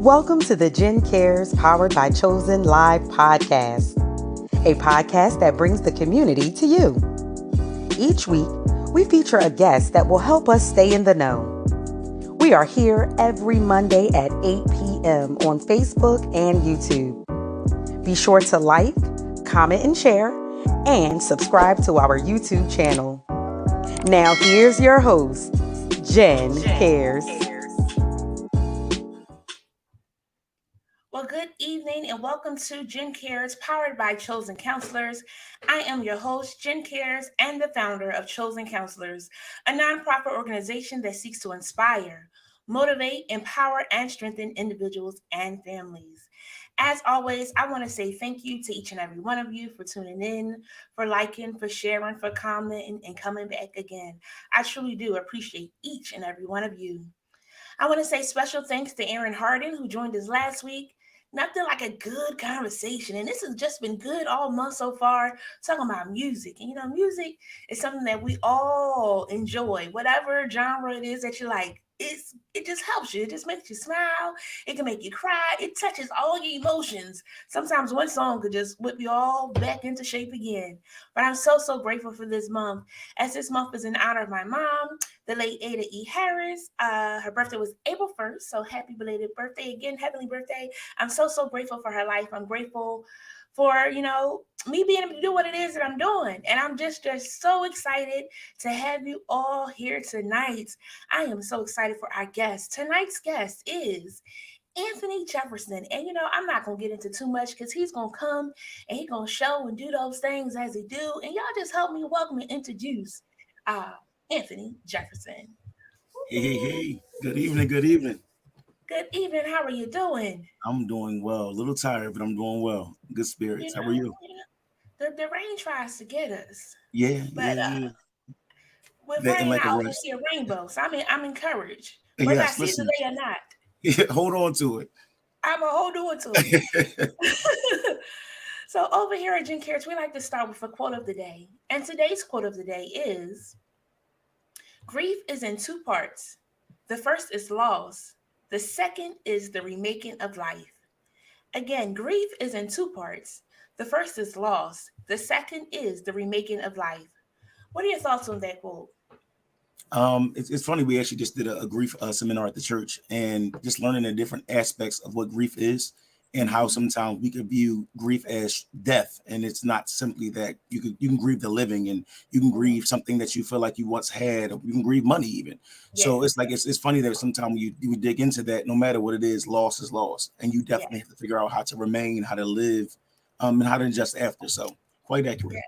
Welcome to the Gen Cares Powered by Chosen Live podcast, a podcast that brings the community to you. Each week, we feature a guest that will help us stay in the know. We are here every Monday at 8 p.m. on Facebook and YouTube. Be sure to like, comment, and share, and subscribe to our YouTube channel. Now, here's your host, Jen Cares. Well, good evening and welcome to Jen Cares, powered by Chosen Counselors. I am your host, Jen Cares, and the founder of Chosen Counselors, a nonprofit organization that seeks to inspire, motivate, empower, and strengthen individuals and families. As always, I want to say thank you to each and every one of you for tuning in, for liking, for sharing, for commenting, and coming back again. I truly do appreciate each and every one of you. I want to say special thanks to Aaron Harden, who joined us last week. Nothing like a good conversation. And this has just been good all month so far, talking about music. And music is something that we all enjoy, whatever genre it is that you like. It just helps you. It just makes you smile. It can make you cry. It touches all your emotions. Sometimes one song could just whip you all back into shape again. But I'm so grateful for this month, as this month is in honor of my mom, the late Ada E. Harris. Her birthday was April 1st, so happy belated birthday again, heavenly birthday. I'm so grateful for her life. I'm grateful for, me being able to do what it is that I'm doing. And I'm just so excited to have you all here tonight. I am so excited for our guest. Tonight's guest is Anthony Jefferson. And, I'm not going to get into too much because he's going to come and he's going to show and do those things as he do. And y'all just help me welcome and introduce Anthony Jefferson. Hey. Good evening. Good evening. Good evening. How are you doing? I'm doing well. A little tired, but I'm doing well. Good spirits. How are you? The rain tries to get us. Yeah, but yeah. with That and rain, like I a always rest. see a rainbow. So I'm encouraged. Whether I Yes, see it listen. today or not, Hold on to it. I'm going to hold on to it. So over here at Jen Cares, we like to start with a quote of the day. And today's quote of the day is, "Grief is in two parts. The first is loss. The second is the remaking of life." Again, grief is in two parts. The first is loss. The second is the remaking of life. What are your thoughts on that quote? It's funny. We actually just did a grief seminar at the church, and just learning the different aspects of what grief is, and how sometimes we could view grief as death, and it's not simply that. You can grieve the living, and you can grieve something that you feel like you once had, or you can grieve money even. Yes. So it's like it's funny that sometimes you dig into that. No matter what it is, loss is loss, and you definitely have to figure out how to remain, how to live, and how to adjust after. So quite accurate.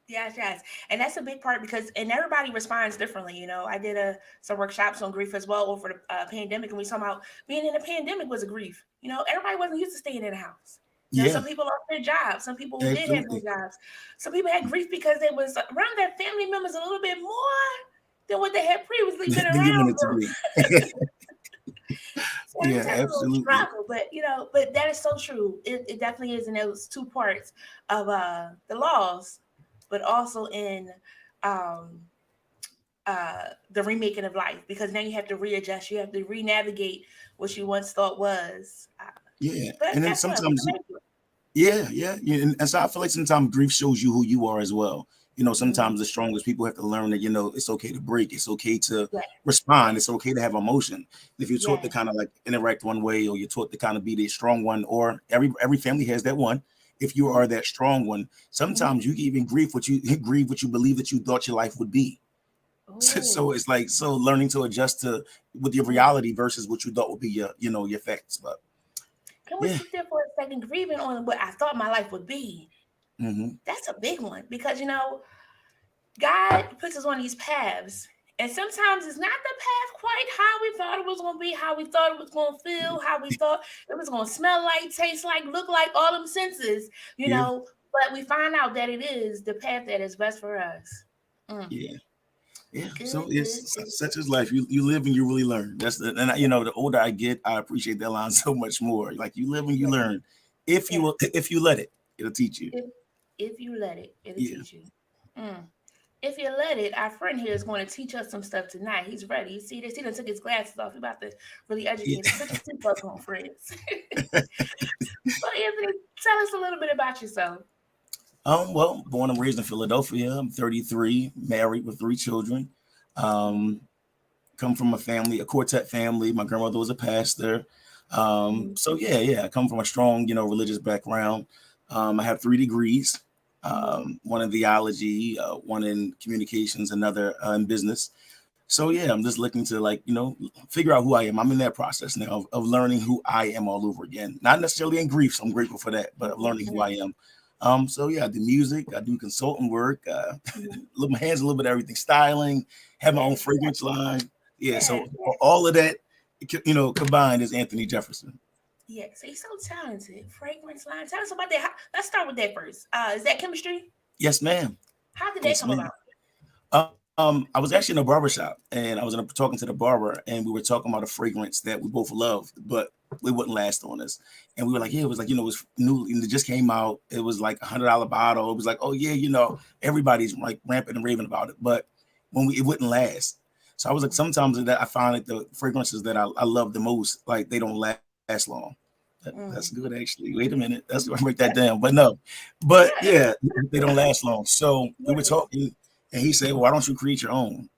Yes. And that's a big part and everybody responds differently. I did some workshops on grief as well over the pandemic. And we talking about being in a pandemic was a grief. Everybody wasn't used to staying in the house. Some people lost their jobs. Some people did have no jobs. Some people had grief because they was around their family members a little bit more than what they had previously been Then you want around it to them. be. So Yeah, absolutely. struggle, but that is so true. It definitely is in those two parts of the loss, but also in the remaking of life, because now you have to readjust, you have to re-navigate what you once thought was. But And then sometimes, and so I feel like sometimes grief shows you who you are as well. Sometimes the strongest people have to learn that, it's okay to break. It's okay to respond. It's okay to have emotion. If you're taught to kind of like interact one way, or you're taught to kind of be the strong one, or every family has that one. If you are that strong one, sometimes you can even grieve what you believe that you thought your life would be. So it's like, learning to adjust to with your reality versus what you thought would be your facts. But can we sit there for a second, grieving on what I thought my life would be? Mm-hmm. That's a big one, because God puts us on these paths, and sometimes it's not the path quite how we thought it was going to be, how we thought it was going to feel, how we thought it was going to smell like, taste like, look like, all them senses, but we find out that it is the path that is best for us. Yeah. So it's such as life. You live and you really learn. The older I get, I appreciate that line so much more. Like, you live and you learn. If you let it, it'll teach you. If you let it, it'll teach you. if you let it, our friend here is going to teach us some stuff tonight. He's ready. You see this? He done took his glasses off. He's about to really educate us. Put your seatbelts on, friends. So, Anthony, tell us a little bit about yourself. Well, born and raised in Philadelphia. I'm 33, married with 3 children. Um, come from a quartet family. My grandmother was a pastor. So I come from a strong, religious background. I have 3 degrees, one in theology, one in communications, another in business. So I'm just looking to figure out who I am. I'm in that process now of learning who I am all over again. Not necessarily in grief, so I'm grateful for that, but of learning who I am. I do music, I do consultant work, look my hands a little bit of everything, styling, have my own fragrance line. So all of that, combined is Anthony Jefferson. Yes, he's so talented. Fragrance line. Tell us about that. Let's start with that first. Is that chemistry? Yes, ma'am. How did that come about? I was actually in a barber shop, and I was talking to the barber, and we were talking about a fragrance that we both loved, but it wouldn't last on us. And we were like, it was like, it was new, and it just came out. It was like $100 bottle. It was like, everybody's like rampant and raving about it, but it wouldn't last. So I was like, sometimes that I find like the fragrances that I love the most, like they don't last long. That's good, actually. Wait a minute, that's gonna break that down. But no, they don't last long. So we were talking. And he said, why don't you create your own?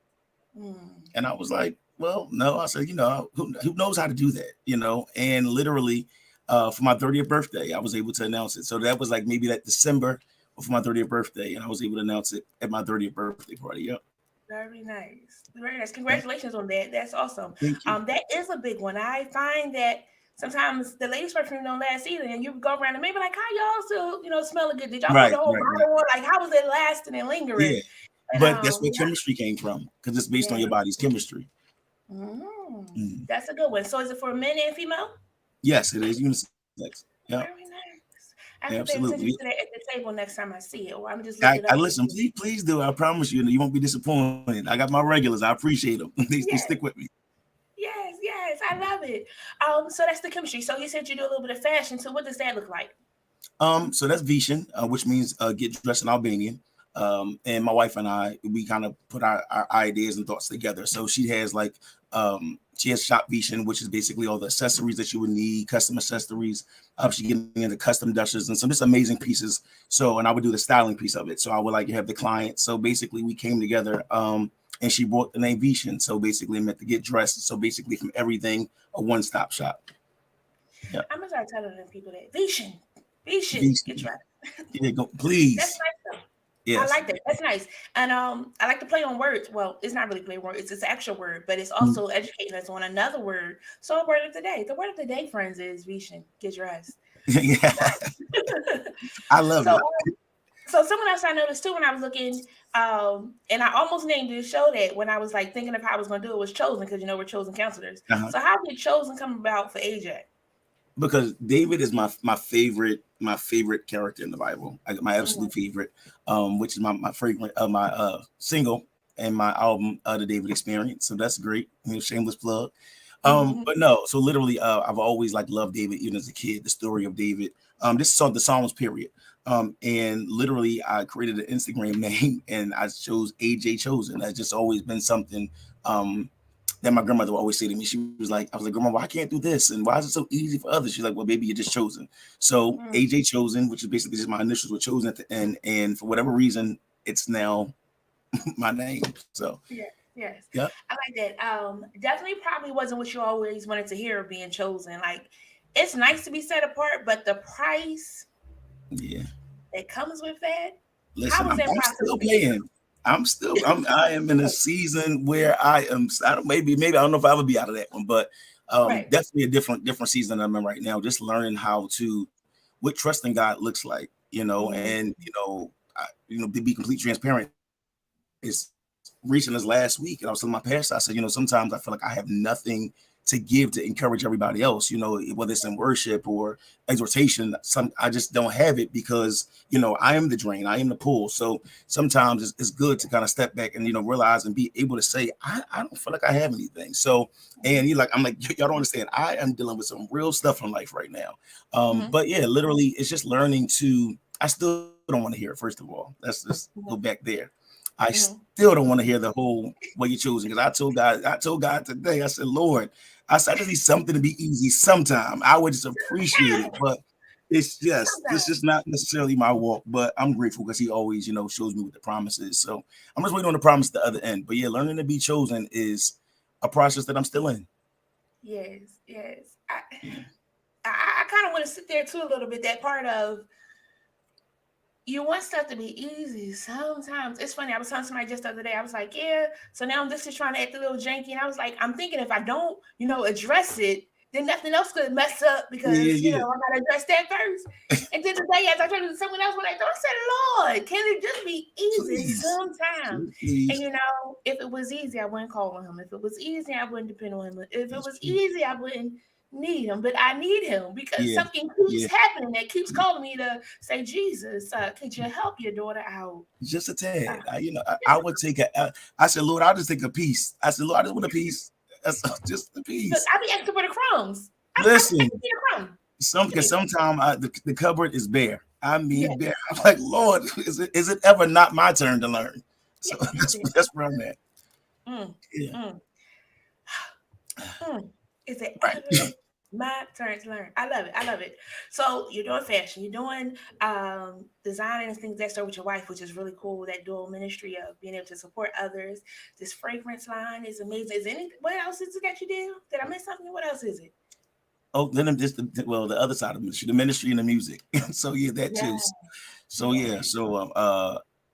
And I was like, well, no. I said, who knows how to do that, And literally for my 30th birthday, I was able to announce it. So that was like maybe that December for my 30th birthday. And I was able to announce it at my 30th birthday party. Yep. Very nice. Very nice. Congratulations on that. That's awesome. Thank you. That is a big one. I find that sometimes the ladies' perfume don't last either. And you go around and maybe like, how y'all still, smelling good? Did y'all put the whole bottle on? Like, how was it lasting and lingering? Yeah. But that's where chemistry came from, because it's based on your body's chemistry. That's a good one. So is it for men and female? Yes, it is unisex. Yeah. Very nice. I have to pay attention to that at the table next time I see it. Or I'm just I listen, please do. I promise you won't be disappointed. I got my regulars. I appreciate them. They stick with me. Yes, I love it. So that's the chemistry. So you said you do a little bit of fashion. So what does that look like? So that's Vishen, which means get dressed in Albanian. And my wife and I, we kind of put our ideas and thoughts together. So she has she has Shop Vishen, which is basically all the accessories that you would need, custom accessories. She's getting into custom dusters and some just amazing pieces. So, and I would do the styling piece of it. So I would have the client. So basically we came together, and she brought the name Vishen. So basically meant to get dressed. So basically from everything, a one-stop shop. Yeah. I'm gonna start telling them people that Vishen, get dressed. Yeah, please. That's nice though. Yes. I like that. That's nice. And I like to play on words. Well, it's not really play on words. It's an actual word, but it's also educating us on another word. So a word of the day. The word of the day, friends, is Vishen. Get dressed. Yeah. I love it. So someone else I noticed too when I was looking, and I almost named this show that when I was thinking of how I was going to do it was Chosen, because we're chosen counselors. So how did Chosen come about for AJ? Because David is my favorite character in the Bible. My absolute favorite, which is my favorite my single and my album, The David Experience. So that's great. Shameless plug. But no, so literally, I've always loved David, even as a kid. The story of David. This is on the Psalms period. And literally, I created an Instagram name and I chose AJ Chosen. That's just always been something. That my grandmother would always say to me. She was like, I was like, Grandma, why can't I do this? And why is it so easy for others? She's like, well, baby, you're just chosen. So AJ Chosen, which is basically just my initials, were chosen at the end. And for whatever reason, it's now my name. So yes. I like that. Definitely probably wasn't what you always wanted to hear of being chosen. It's nice to be set apart, but the price that comes with that. Listen, how was that process? Still paying. I am in a season where I don't know if I would be out of that one, but definitely a different season I'm in right now. Just learning what trusting God looks like, and to be completely transparent. It's recent as last week, and I was telling my pastor, I said, sometimes I feel like I have nothing to give to encourage everybody else, whether it's in worship or exhortation. I just don't have it because, I am the drain, I am the pool. So sometimes it's good to kind of step back and, realize and be able to say, I don't feel like I have anything. So, and I'm like, y'all don't understand. I am dealing with some real stuff in life right now. But literally it's just learning I still don't want to hear it. First of all, let's just go back there. I still don't want to hear the whole what you're choosing, because I told God today, I said, Lord, I said, I just need something to be easy sometime. I would just appreciate it, but it's just not necessarily my walk. But I'm grateful because He always, shows me what the promise is. So I'm just waiting on the promise at the other end. But yeah, learning to be chosen is a process that I'm still in. Yes. I kind of want to sit there too a little bit. That part of, you want stuff to be easy. Sometimes it's funny. I was telling somebody just the other day. I was like, yeah. So now this is trying to act a little janky, and I was like, I'm thinking if I don't, address it, then nothing else could mess up because I gotta address that first. And then today, as I tried to do someone else, when I said, Lord, can it just be easy sometimes? Please. And if it was easy, I wouldn't call on Him. If it was easy, I wouldn't depend on Him. If it was easy, I wouldn't need Him, but I need Him because something keeps happening that keeps calling me to say, Jesus, could you help your daughter out just a tad? I would take I said, Lord, I'll just take a piece. I said, Lord, I just want a piece. That's just a piece. I be asking for the crumbs. Listen, sometimes the cupboard is bare. I mean, bare. I'm like, Lord, is it ever not my turn to learn? So that's where I'm at. Is it ever my turn to learn? I love it. So you're doing fashion, you're doing designing and things of that sort with your wife, which is really cool. That dual ministry of being able to support others. This fragrance line is amazing. What else is it that you do? Did I miss something? What else is it? Oh, then I'm just the other side of the ministry and the music. So that too. So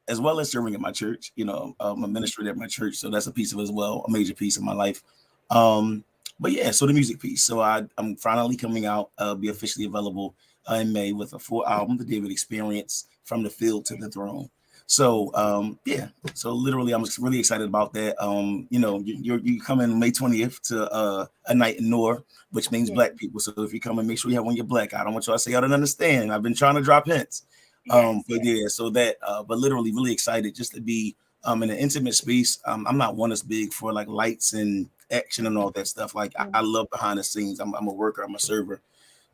as well as serving at my church, I'm a minister at my church, so that's a piece of it as well, a major piece of my life. But so the music piece. So I'm finally coming out, be officially available in May with a full album, The David Experience, From the Field to the Throne. So so literally I'm really excited about that. You come in May 20th to a night in Noor, which means Black people. So if you come and make sure you have on your black. I don't want y'all to say I don't understand. I've been trying to drop hints. But literally really excited just to be in an intimate space. I'm not one that's big for like lights and action and all that stuff. Like I love behind the scenes. I'm a worker, I'm a server.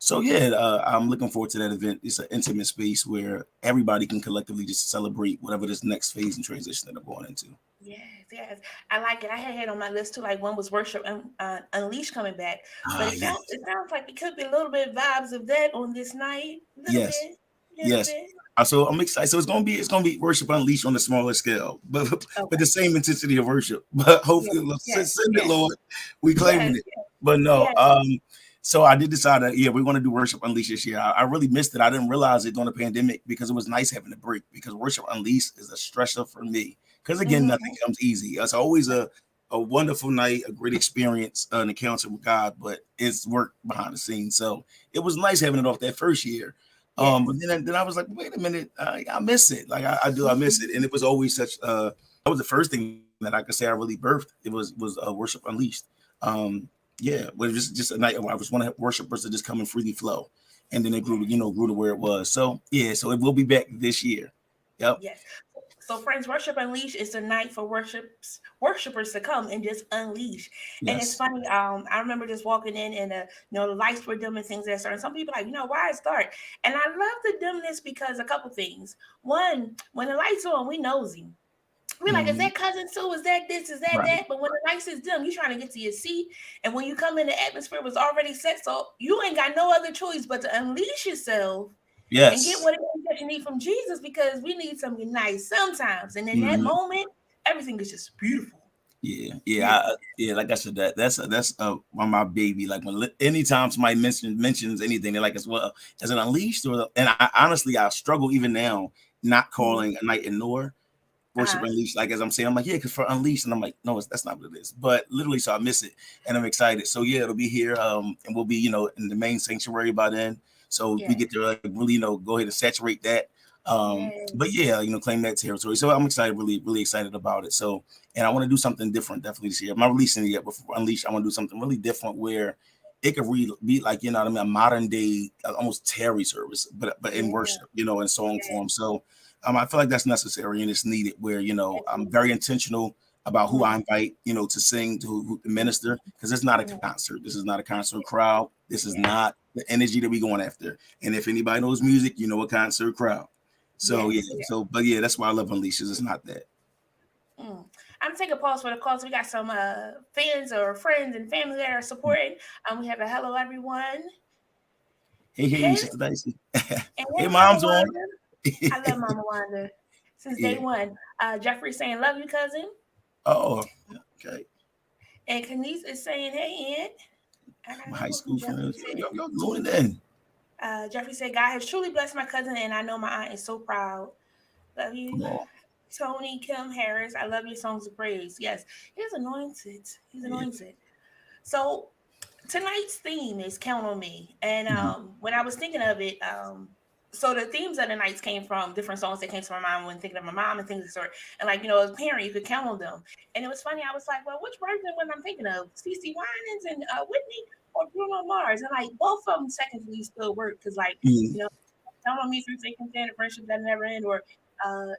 So I'm looking forward to that event. It's an intimate space where everybody can collectively just celebrate whatever this next phase and transition that I'm going into. Yes. I like it. I had on my list too. Like one was Worship Unleashed coming back, but it sounds like it could be a little bit of vibes of that on this night. Little bit. So I'm excited. So it's gonna be Worship Unleashed on a smaller scale, but the same intensity of worship. But hopefully, send it, Lord. We claiming it. But no, so I did decide that we're going to do Worship Unleashed this year. I really missed it. I didn't realize it during the pandemic because it was nice having a break. Because Worship Unleashed is a stressor for me. Because again, nothing comes easy. It's always a wonderful night, a great experience, an encounter with God, but it's work behind the scenes. So it was nice having it off that first year. But then I was like, wait a minute, I miss it. Like I miss it. And it was always such that was the first thing that I could say I really birthed. It was Worship Unleashed. It was just a night where I was one of worshipers to just come and freely flow. And then it grew to where it was. So so it will be back this year. Yep. Yes. So friends, Worship Unleashed is a night for worshipers to come and just unleash. Yes. And it's funny. I remember just walking in and the lights were dim and things that started. Some people like, why it's dark? And I love the dimness because a couple things. One, when the lights are on, we nosy. We're like, is that cousin Sue? Is that this? Is that that? But when the lights is dim, you're trying to get to your seat. And when you come in, the atmosphere was already set. So you ain't got no other choice but to unleash yourself. Yes. And get what it is that you need from Jesus, because we need something nice sometimes. And in that moment, everything is just beautiful. Like I said, that's my baby. Like anytime somebody mentions anything, they're like, as well, as an unleashed, and I struggle even now not calling a night in Noor Worship Unleashed. Like as I'm saying, I'm like, because for Unleashed, and I'm like, no, that's not what it is. But literally, so I miss it, and I'm excited. So it'll be here, and we'll be in the main sanctuary by then. So we get to really, go ahead and saturate that. But claim that territory. So I'm excited, really, really excited about it. So, and I want to do something different definitely this year. I'm not releasing it yet, but for Unleashed, I want to do something really different where it could really be like, a modern day, almost Terry service, but in worship, in song form. So I feel like that's necessary and it's needed where, I'm very intentional about who I invite, to sing, to minister, because it's not a concert. This is not a concert crowd. This is not the energy that we're going after. And if anybody knows music, a concert crowd. So, that's why I love Unleashed. It's not that. I'm taking a pause for the calls. We got some fans or friends and family that are supporting. We have a hello everyone. Hey, Sister Dicey. And Hey, hey, Mama mom's on. Wanda. I love Mama Wanda since day one. Jeffrey saying, love you, cousin. Oh, okay. And Kenise is saying, hey, Aunt. I My gotta high know who school Jeffrey friends. said. Y'all doing it then? Jeffrey said, God has truly blessed my cousin, and I know my aunt is so proud. Love Come you, on. Tony Kim Harris. I love your songs of praise. Yes, he's anointed. He's Yeah. anointed. So tonight's theme is Count on Me. And when I was thinking of it, so the themes of the nights came from different songs that came to my mind when thinking of my mom and things of the sort. And like, as a parent, you could count on them. And it was funny. I was like, well, which version when I'm thinking of? CeCe Winans and Whitney or Bruno Mars? And like both of them technically still work because like, count on me through thick and thin, a friendship that never end, or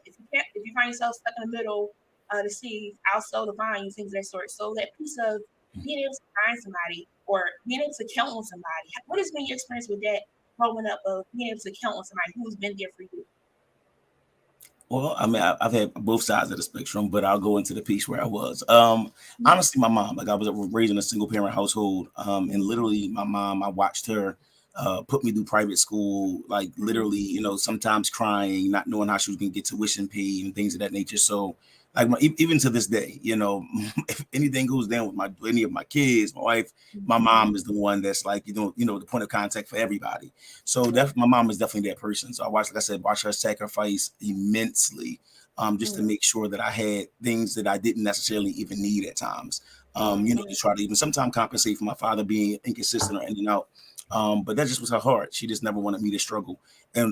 if you find yourself stuck in the middle to see, I'll still divine you, things of that sort. So that piece of being able to find somebody or being able to count on somebody. What has been your experience with that growing up of being able to count on somebody who's been there for you? Well, I mean, I've had both sides of the spectrum, but I'll go into the piece where I was. Honestly, my mom, like I was raised in a single parent household, and literally my mom, I watched her put me through private school, like literally, sometimes crying, not knowing how she was going to get tuition paid and things of that nature. So, like even to this day, if anything goes down with any of my kids, my wife, my mom is the one that's like, the point of contact for everybody. So my mom is definitely that person. So like I said, watch her sacrifice immensely, just to make sure that I had things that I didn't necessarily even need at times. To try to even sometimes compensate for my father being inconsistent or in and out. But that just was her heart. She just never wanted me to struggle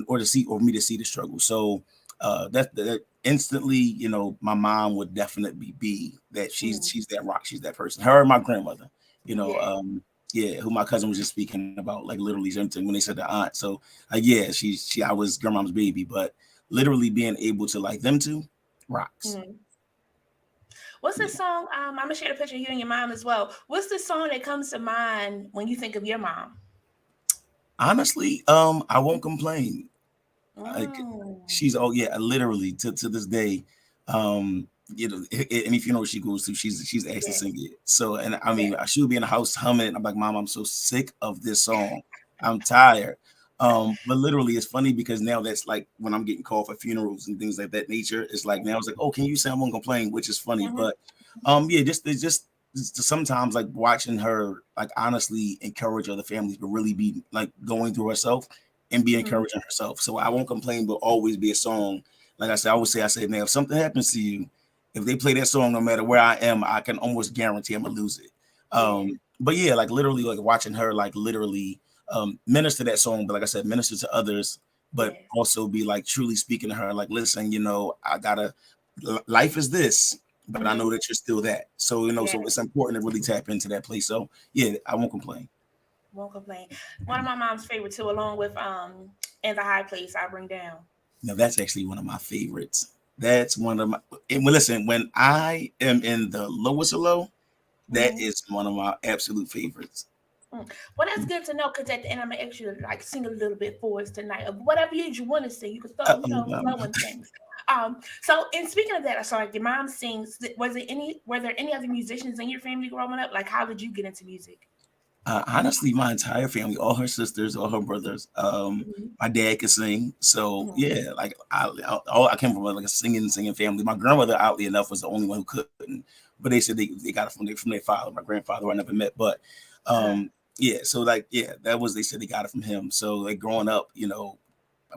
or me to see the struggle. So that instantly, my mom would definitely be that she's that rock. She's that person. Her and my grandmother, who my cousin was just speaking about, like literally when they said the aunt. So I was grandma's baby, but literally being able to like them two rocks. What's the song? I'm gonna share a picture of you and your mom as well. What's the song that comes to mind when you think of your mom? Honestly, I won't complain. Like she's literally to this day, and if you know what she goes through, she's asked to sing it. So, and I mean, she would be in the house humming it. I'm like, Mom, I'm so sick of this song. I'm tired. But literally, it's funny because now that's like when I'm getting called for funerals and things like that nature. It's like now it's like, oh, can you say I won't complain? Which is funny, but just sometimes like watching her like honestly encourage other families, but really be like going through herself and be encouraging herself. So I won't complain, but always be a song. Like I said, I say, now if something happens to you, if they play that song, no matter where I am, I can almost guarantee I'm gonna lose it. But yeah, like literally, like watching her, like literally minister that song, but like I said, minister to others, but also be like truly speaking to her, like, listen, life is this, but I know that you're still that. So, so it's important to really tap into that place. So yeah, I won't complain. Won't complain. One of my mom's favorite too, along with In the High Place, I Bring Down. No, that's actually one of my favorites. That's one of my. And listen, when I am in the lowest of low, that is one of my absolute favorites. Well, that's good to know because at the end, I'm gonna ask you to like sing a little bit for us tonight of whatever you want to sing. You can start, flowing things. So, and speaking of that, I saw like your mom sings. Were there any other musicians in your family growing up? Like, how did you get into music? Honestly, my entire family, all her sisters, all her brothers. My dad could sing, so yeah. Like I came from like a singing family. My grandmother, oddly enough, was the only one who couldn't, but they said they got it from their father, my grandfather, who I never met. But so like that was they said they got it from him. So like growing up,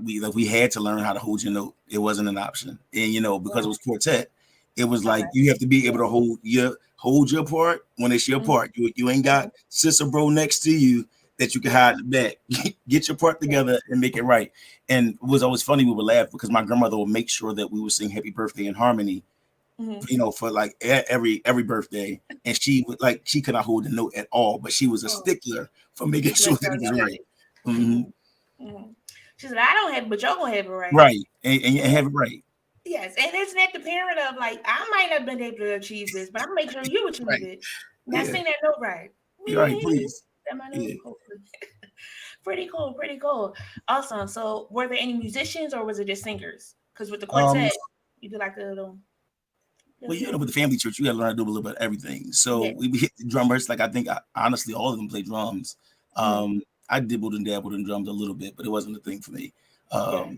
we had to learn how to hold your note. It wasn't an option, and because it was quartet, it was like you have to be able to hold your part when it's your part. You ain't got sister bro next to you that you can hide the back. Get your part together and make it right. And it was always funny. We would laugh because my grandmother would make sure that we would sing Happy Birthday in harmony, for like every birthday. And she would she could not hold the note at all, but she was a stickler for making sure that it was right. She said, I don't have it, but you're gonna have it right. Right. And have it right. Yes, and isn't that the parent of like, I might not have been able to achieve this, but I'm gonna make sure you achieve it. Now sing that note right. You're right, please. Pretty cool. Awesome. So were there any musicians or was it just singers? Because with the quartet, you do like a little Well, with the family church, you got to learn how to do a little bit of everything. So we hit the drummers. Like, I think, honestly, all of them play drums. I dibbled and dabbled in drums a little bit, but it wasn't a thing for me. So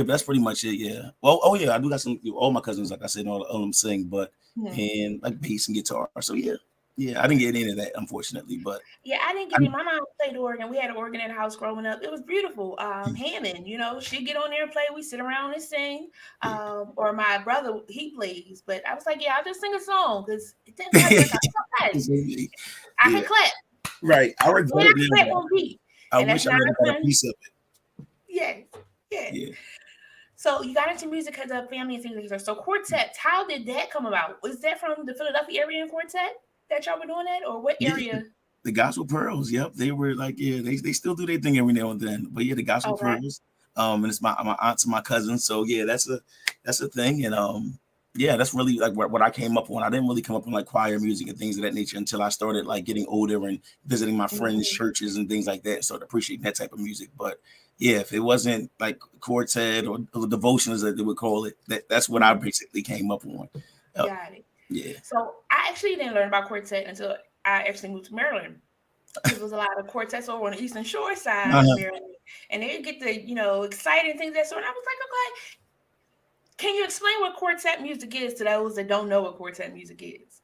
that's pretty much it. Yeah. Well, I do got some. All my cousins, like I said, all of them sing, but and like bass and guitar. So I didn't get any of that, unfortunately. But I didn't get any. My mom played organ. We had an organ in the house growing up. It was beautiful. Hammond, she'd get on there and play. We sit around and sing. Or my brother, he plays. But I was like, I'll just sing a song because it didn't quite work out. I can clap. Right. I regret it. On beat. I wish I had got a piece of it. Yeah. So you got into music because of family and things like that. So quartets, how did that come about? Was that from the Philadelphia area in quartet that y'all were doing that, or what area? The Gospel Pearls. Yep, they were like they still do their thing every now and then. But the Gospel Pearls. And it's my aunts and my cousins. So that's a thing. And that's really like what I came up on. I didn't really come up on like choir music and things of that nature until I started like getting older and visiting my friends' churches and things like that. So appreciating that type of music. But if it wasn't like quartet or devotions that they would call it, that's what I basically came up on. Got it. Yeah. So I actually didn't learn about quartet until I actually moved to Maryland. There was a lot of quartets over on the Eastern Shore side of Maryland, and they get the exciting things that sort. And I was like, okay, can you explain what quartet music is to those that don't know what quartet music is?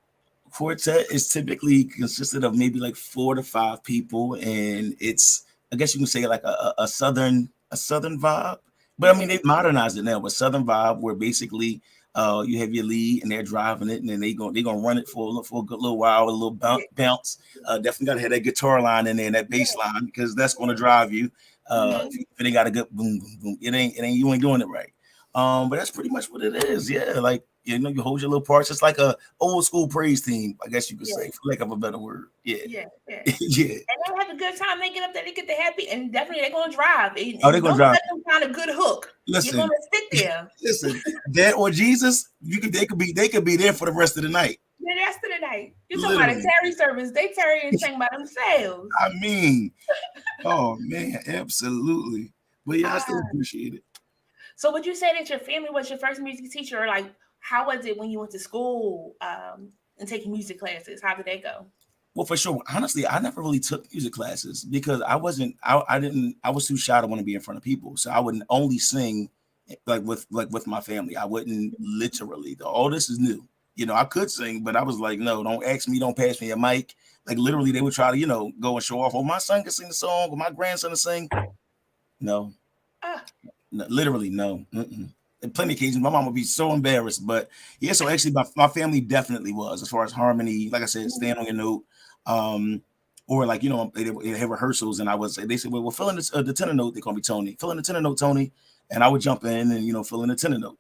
Quartet is typically consisted of maybe like 4 to 5 people, and it's, I guess you can say, like a southern vibe. But I mean, they've modernized it now with southern vibe, where basically you have your lead and they're driving it, and then they're gonna run it for a good little while, a little bounce. Definitely gotta have that guitar line in there and that bass line, because that's gonna drive you. If it ain't got a good boom boom boom, it ain't you ain't doing it right. But that's pretty much what it is. Yeah, like you hold your little parts. It's like a old school praise team, I guess you could say, for lack of a better word. Yeah. And they have a good time. They get up there, they get the happy, and definitely they're gonna drive. They're gonna drive. Let them find a good hook. Listen, you're gonna sit there. Listen, that or Jesus, they could be there for the rest of the night. The rest of the night. You're talking about a tarry service. They tarry and sing by themselves. I mean, oh man, absolutely. But I still appreciate it. So would you say that your family was your first music teacher, or like how was it when you went to school and taking music classes? How did that go? Well, for sure. Honestly, I never really took music classes because I was too shy to want to be in front of people. So I wouldn't only sing with my family. I wouldn't literally. All this is new. I could sing, but I was like, no, don't ask me, don't pass me a mic. Like literally they would try to, go and show off. Oh, my son can sing the song, or my grandson can sing. No. No, literally, no. And plenty of occasions, my mom would be so embarrassed. But so actually, my family definitely was, as far as harmony. Like I said, stand on your note, or like they have rehearsals, and they said, well, fill in the tenor note. They call me Tony. Fill in the tenor note, Tony, and I would jump in and fill in the tenor note.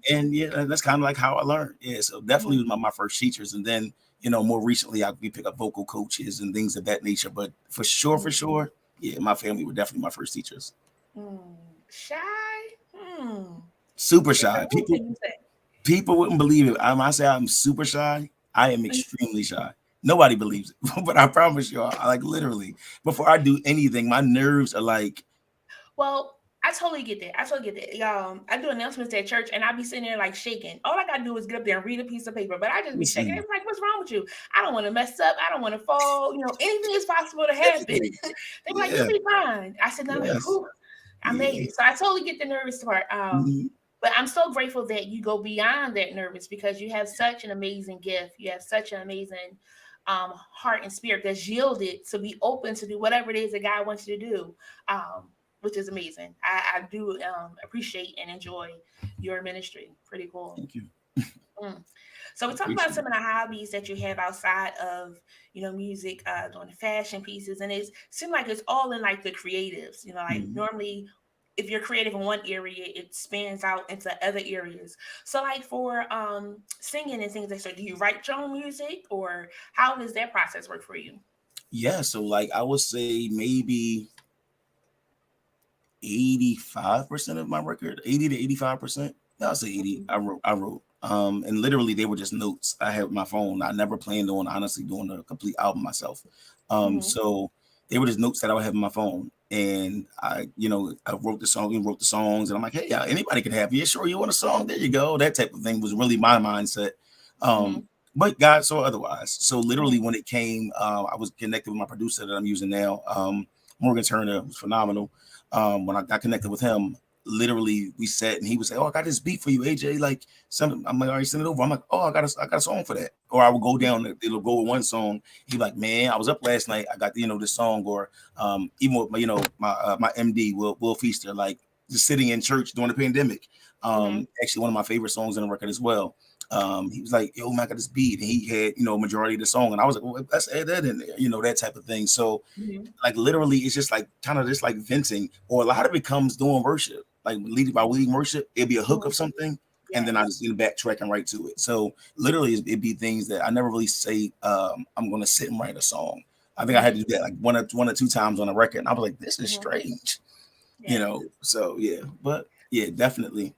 And that's kind of like how I learned. So definitely was my first teachers, and then more recently we pick up vocal coaches and things of that nature. But for sure, my family were definitely my first teachers. Shy? Super shy. People wouldn't believe it. I say I'm super shy. I am extremely shy. Nobody believes it, but I promise you, I like literally before I do anything, my nerves are like. Well, I totally get that. I do announcements at church, and I be sitting there like shaking. All I gotta do is get up there and read a piece of paper, but I just be shaking. It's like, what's wrong with you? I don't want to mess up. I don't want to fall. Anything is possible to happen. They're like, you'll be fine. I said, no, I made it. So I totally get the nervous part. But I'm so grateful that you go beyond that nervous, because you have such an amazing gift. You have such an amazing heart and spirit that's yielded to be open to do whatever it is that God wants you to do, which is amazing. I do appreciate and enjoy your ministry. Pretty cool. Thank you. So we talked about some of the hobbies that you have outside of, music, doing the fashion pieces, and it seems like it's all in like the creatives, normally if you're creative in one area, it spans out into other areas. So like for singing and things like that, so do you write your own music, or how does that process work for you? Yeah, so like I would say maybe 85% of my record, 80 to 85%. I'll say 80. I wrote. And literally they were just notes I had with my phone. I never planned on honestly doing a complete album myself. So they were just notes that I would have on my phone. And I wrote the song, we wrote the songs, and I'm like, hey, anybody can have it. Yeah, sure, you want a song? There you go. That type of thing was really my mindset. But God saw otherwise. So literally when it came, I was connected with my producer that I'm using now. Morgan Turner was phenomenal. When I got connected with him, literally we sat and he would say, "Oh, I got this beat for you, AJ." Like, I'm like, "All right, send it over." I'm like, "Oh, I got a song for that." Or I would go down, it'll go with one song. He'd be like, "Man, I was up last night. I got this song." Or even with my MD Will Feaster, like just sitting in church during the pandemic. Actually one of my favorite songs on the record as well. He was like, "Yo, man, I got this beat," and he had majority of the song, and I was like, "Well, let's add that in there," that type of thing. So like literally it's just like kind of just like venting, or a lot of it comes doing worship, like leading worship. It'd be a hook of something, and then I just backtrack and right to it. So literally it'd be things that I never really say I'm gonna sit and write a song. I think I had to do that like one or two times on a record, and I was like, "This is strange," So yeah, but yeah, definitely.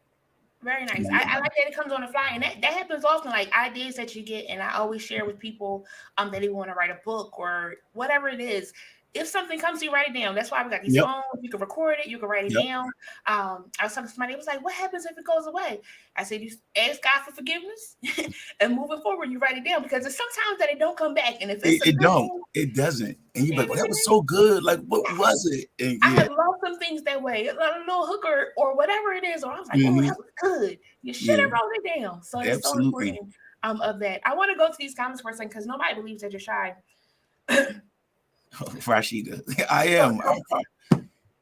Very nice. I like that it comes on the fly, and that happens often. Like ideas that you get, and I always share with people that they want to write a book or whatever it is. If something comes to you, write it down. That's why we got these phones. You can record it. You can write it down. I was talking to somebody. It was like, "What happens if it goes away?" I said, "You ask God for forgiveness, and moving forward, you write it down because there's sometimes that it don't come back. And if it's it doesn't. And you're like, "Well, that was so good. Like, what was it?" And, I have loved some things that way, a little hooker or whatever it is. Or I was like, "Oh, that was good. You should have wrote it down." So it's so important of that. I want to go to these comments for a second because nobody believes that you're shy. Rashida, I am.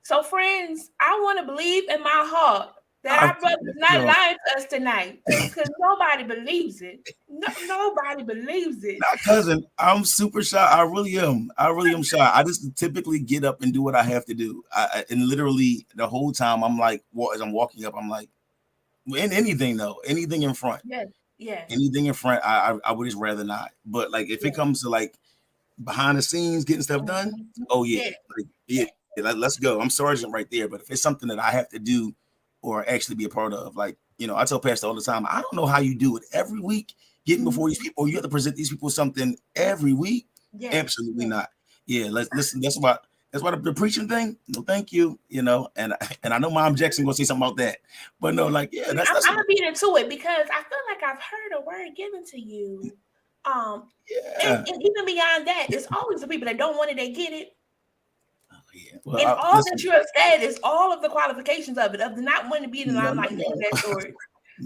So, friends, I want to believe in my heart that our brother's not lying to us tonight because nobody believes it. Nobody believes it. Not cousin, I'm super shy. I really am shy. I just typically get up and do what I have to do. And literally the whole time I'm like, as I'm walking up, I'm like, anything in front. Yeah. Anything in front, I would just rather not. But like if it comes to like behind the scenes getting stuff done, let's go. I'm sergeant right there. But if it's something that I have to do or actually be a part of, like, I tell Pastor all the time, I don't know how you do it every week, getting before these people. You have to present these people something every week. Absolutely not. Let's listen. That's why the preaching thing. No, thank you. And I know Mom Jackson gonna say something about that, but no, like, I'm gonna beat into it because I feel like I've heard a word given to you. And even beyond that, it's always the people that don't want it, they get it. Well, and all that you have said is all of the qualifications of the not wanting to be in the limelight and that story.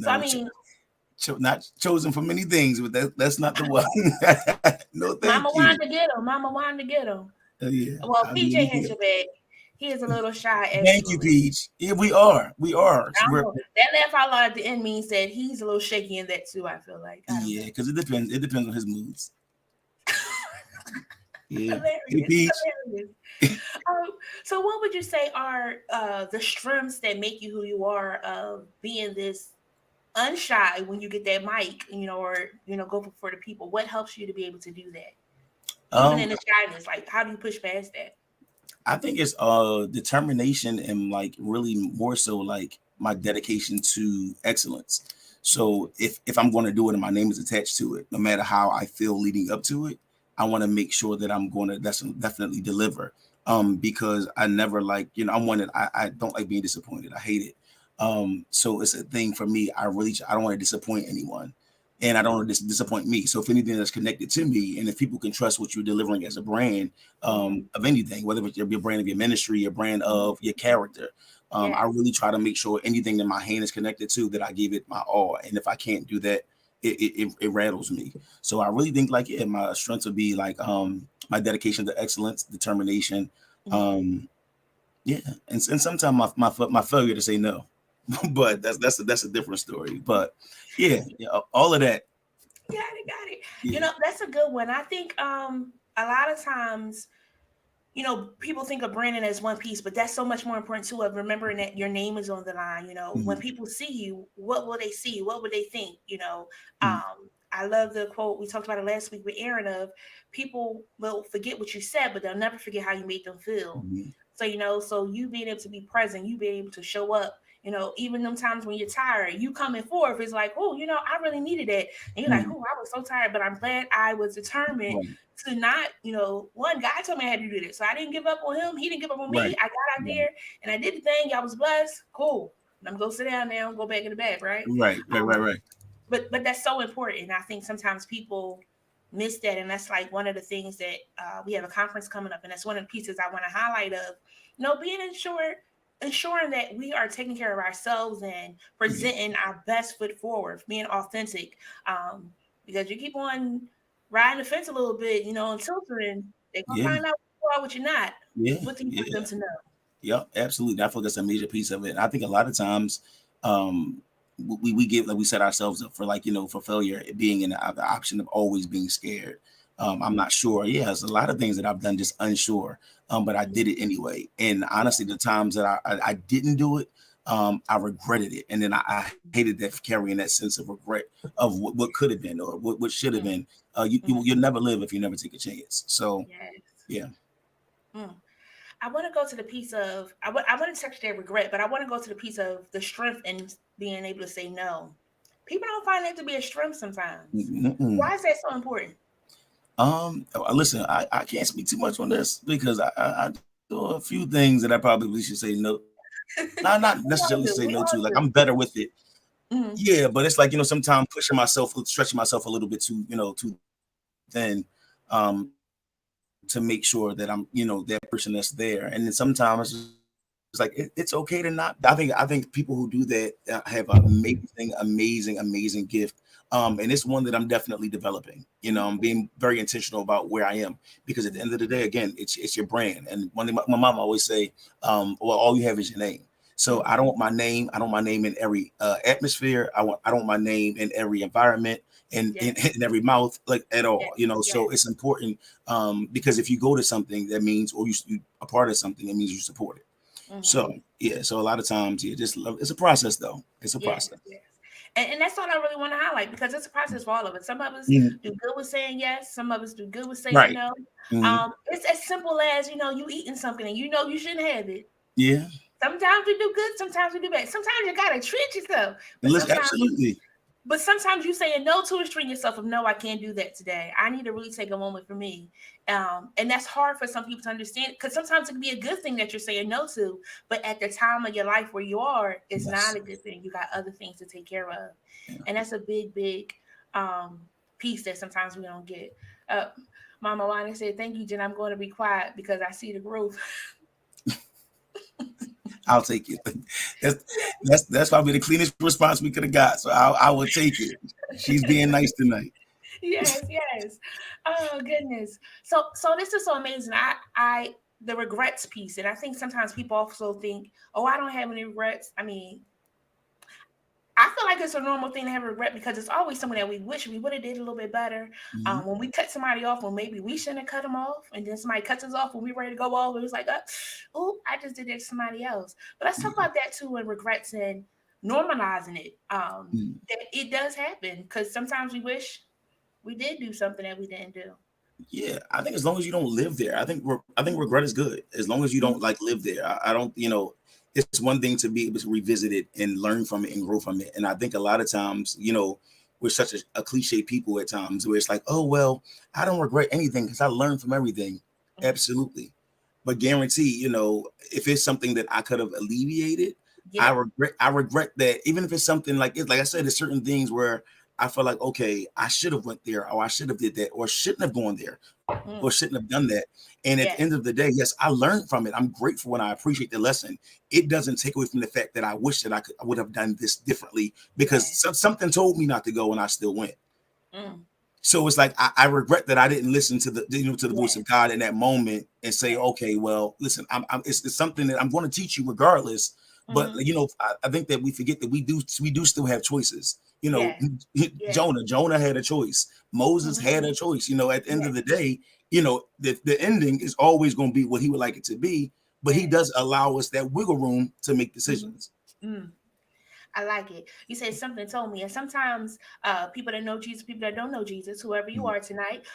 So I mean, not chosen for many things, but that's not the one. No, thank Mama you. wanted to get him. Mama wanted to get him. Well, PJ has your bag. He is a little shy. Thank you, Peach. Yeah, we are. That laugh out loud at the end means that he's a little shaky in that too. I feel like. Because it depends. It depends on his moods. Hilarious. So what would you say are the strengths that make you who you are of being this unshy when you get that mic, or go for the people? What helps you to be able to do that? Even in the shyness, like how do you push past that? I think it's determination and like really more so like my dedication to excellence. So if I'm going to do it and my name is attached to it, no matter how I feel leading up to it, I want to make sure that I'm going to definitely deliver. Because I never like, I'm one that I don't like being disappointed. I hate it. So it's a thing for me. I don't want to disappoint anyone, and I don't want to disappoint me. So if anything that's connected to me, and if people can trust what you're delivering as a brand of anything, whether it's your brand of your ministry, your brand of your character, I really try to make sure anything that my hand is connected to, that I give it my all. And if I can't do that, it rattles me. So I really think like, my strengths would be like my dedication to excellence, determination. And sometimes my failure to say no, but that's a different story. But all of that. Got it. Yeah. That's a good one. I think a lot of times, people think of branding as one piece, but that's so much more important too, of remembering that your name is on the line. When people see you, what will they see? What would they think? I love the quote, we talked about it last week with Aaron, of people will forget what you said, but they'll never forget how you made them feel. So, so you being able to be present, you being able to show up, even them times when you're tired, you coming forth is like, oh, I really needed it. And you're like, oh, I was so tired, but I'm glad I was determined to not, one, God told me I had to do this. So I didn't give up on him. He didn't give up on me. I got out there and I did the thing. Y'all was blessed. Cool. I'm going to go sit down now and go back in the bed, right? Right. but that's so important. I think sometimes people miss that, and that's like one of the things that we have a conference coming up, and that's one of the pieces I want to highlight of, being ensuring that we are taking care of ourselves and presenting our best foot forward, being authentic. Because you keep on riding the fence a little bit, and tilting, they're gonna Yeah, find out what you are, what you're not. yeah, What do you want yeah. them to know? Yep, absolutely. I feel that's a major piece of it. And I think a lot of times, um, we get like we set ourselves up for like for failure, being in the option of always being scared. I'm not sure. Yeah, there's a lot of things that I've done just unsure, but I did it anyway. And honestly, the times that I didn't do it, I regretted it, and then I hated that carrying that sense of regret of what could have been or what should have been. You'll never live if you never take a chance. So Yes. yeah. Mm. I want to go to the piece of I want to touch that regret, but I want to go to the piece of the strength and being able to say no. People don't find that to be a strength sometimes. Mm-mm. Why is that so important? Listen, I can't speak too much on this because I do a few things that I probably should say no. Not We necessarily all say do. no We to. Like all I'm do. better with it. Mm-hmm. Yeah, but it's like sometimes pushing myself, stretching myself a little bit too thin, to make sure that I'm that person that's there. And then sometimes it's like it's okay to not. I think people who do that have an amazing gift. And it's one that I'm definitely developing. I'm being very intentional about where I am because at the end of the day, again, it's your brand. And one thing my mom always say, well, all you have is your name. So I don't want my name. I don't want my name in every atmosphere. I don't want my name in every environment and Yes. in every mouth, like at all. Yes. So Yes. it's important because if you go to something, that means, or you a part of something, that means you support it. Mm-hmm. So yeah, so a lot of times, yeah, just love. It's a process, though. It's a Yes. process. Yes. And that's what I really want to highlight because it's a process for all of us. Some of us Mhm. do good with saying yes. Some of us do good with saying Right. no. Hmm. It's as simple as you eating something and you shouldn't have it. Yeah. Sometimes we do good, sometimes we do bad. Sometimes you gotta treat yourself, but Listen, sometimes absolutely. you saying no to restrain yourself of no, I can't do that today. I need to really take a moment for me. And that's hard for some people to understand because sometimes it can be a good thing that you're saying no to, but at the time of your life where you are, it's not Yes. a good thing. You got other things to take care of. Yeah. And that's a big piece that sometimes we don't get. Uh, Mama Wani said, "Thank you, Jen. I'm going to be quiet because I see the growth." I'll take it. That's probably the cleanest response we could have got. So I will take it. She's being nice tonight. Yes, yes. Oh goodness. So this is so amazing. I the regrets piece, and I think sometimes people also think, oh, I don't have any regrets. I mean, I feel like it's a normal thing to have regret because it's always something that we wish we would have did a little bit better. Mhm. When we cut somebody off, when maybe we shouldn't have cut them off, and then somebody cuts us off when we ready to go off, it was like, oh, I just did that to somebody else. But let's talk about that too, and regrets and normalizing it. Mhm. That it does happen because sometimes we wish we did do something that we didn't do. Yeah, I think as long as you don't live there, I think regret is good. As long as you don't like live there, I don't. It's one thing to be able to revisit it and learn from it and grow from it. And I think a lot of times, we're such a cliche people at times where it's like, oh well, I don't regret anything because I learned from everything. Mhm. Absolutely, but guarantee, if it's something that I could have alleviated, I Yeah. regret. I regret that. Even if it's something like I said, there's certain things where I feel like, okay, I should have went there, or I should have did that, or shouldn't have gone there, or Mm. shouldn't have done that. And at the Yes. end of the day, yes, I learned from it. I'm grateful and I appreciate the lesson. It doesn't take away from the fact that I wish that I would have done this differently because Yes. something told me not to go and I still went. Mm. So it's like I regret that I didn't listen to the voice Yes. of God in that moment and say, Yes. okay, well, listen, it's something that I'm going to teach you regardless. But Mm-hmm. I think that we forget that we do still have choices. Yes. Yes. Jonah had a choice. Moses Mm-hmm. had a choice. At the end Yes. of the day, the ending is always going to be what he would like it to be. But he Yes. does allow us that wiggle room to make Mm-hmm. decisions. Mm. I like it. You said something told me, and sometimes people that know Jesus, people that don't know Jesus, whoever you Mhm. are tonight,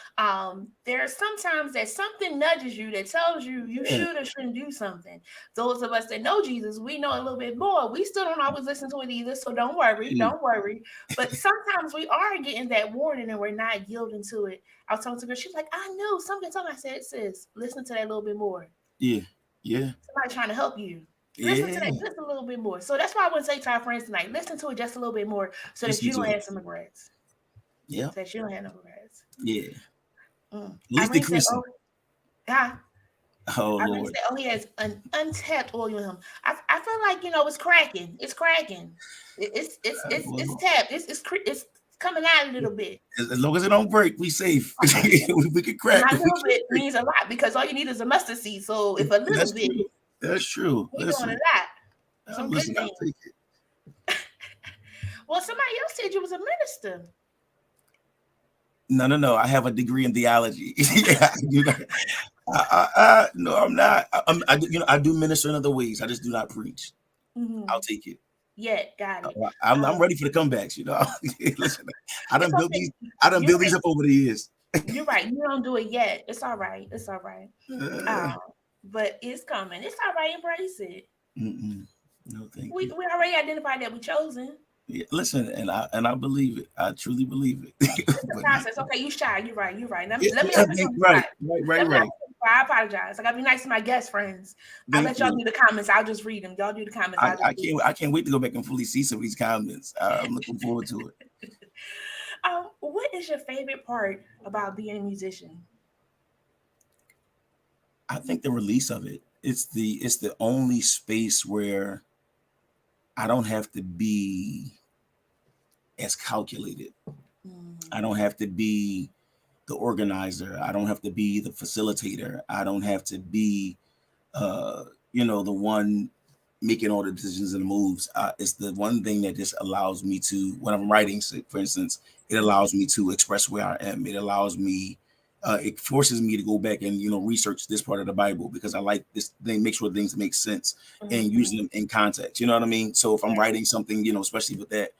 there are sometimes that something nudges you that tells you you Yeah. should or shouldn't do something. Those of us that know Jesus, we know a little bit more. We still don't always listen to it either, so don't worry. But sometimes we are getting that warning and we're not yielding to it. I was talking to her, she's like, I know something told me. I said, sis, listen to that a little bit more. Yeah. Yeah. Somebody trying to help you. Listen to that just a little bit more. So that's why I would say to our friends tonight, listen to it just a little bit more so that you don't have some regrets. Yeah. So that you don't have no regrets. Yeah. At least decreasing. Oh Lord. Said, he has an untapped oil in him. I feel like, it's cracking. It's cracking. It's tapped. It's coming out a little bit. As long as it don't break, we safe. We can crack. And a little bit means a lot because all you need is a mustard seed. So if a little bit, that's true. We're doing a lot. Some good things. Well, somebody else said you was a minister. No. I have a degree in theology. No, I'm not. I do minister in other ways. I just do not preach. I'll take it. Yeah, got it. I'm ready for the comebacks. Listen, I done built these. I done built these up over the years. You're right. You don't do it yet. It's all right. It's all right. But it's coming. It's all right. Embrace it. No, thank you. We already identified that we chosen. Yeah, listen, and I believe it. I truly believe it. It's a process. Okay, you shy. You're right. Let me right. I apologize. I gotta be nice to my guest friends. I'll let y'all do the comments. I'll just read them. Y'all do the comments. I can't wait to go back and fully see some of these comments. I'm looking forward to it. What is your favorite part about being a musician? I think the release of it. It's the only space where I don't have to be as calculated. I don't have to be the organizer. I don't have to be the facilitator. I don't have to be, the one making all the decisions and the moves. It's the one thing that just allows me to, when I'm writing, for instance, it allows me to express where I am. It allows me, it forces me to go back and, research this part of the Bible because I like this thing, make sure things make sense and using them in context. You know what I mean? So if I'm writing something, especially with that,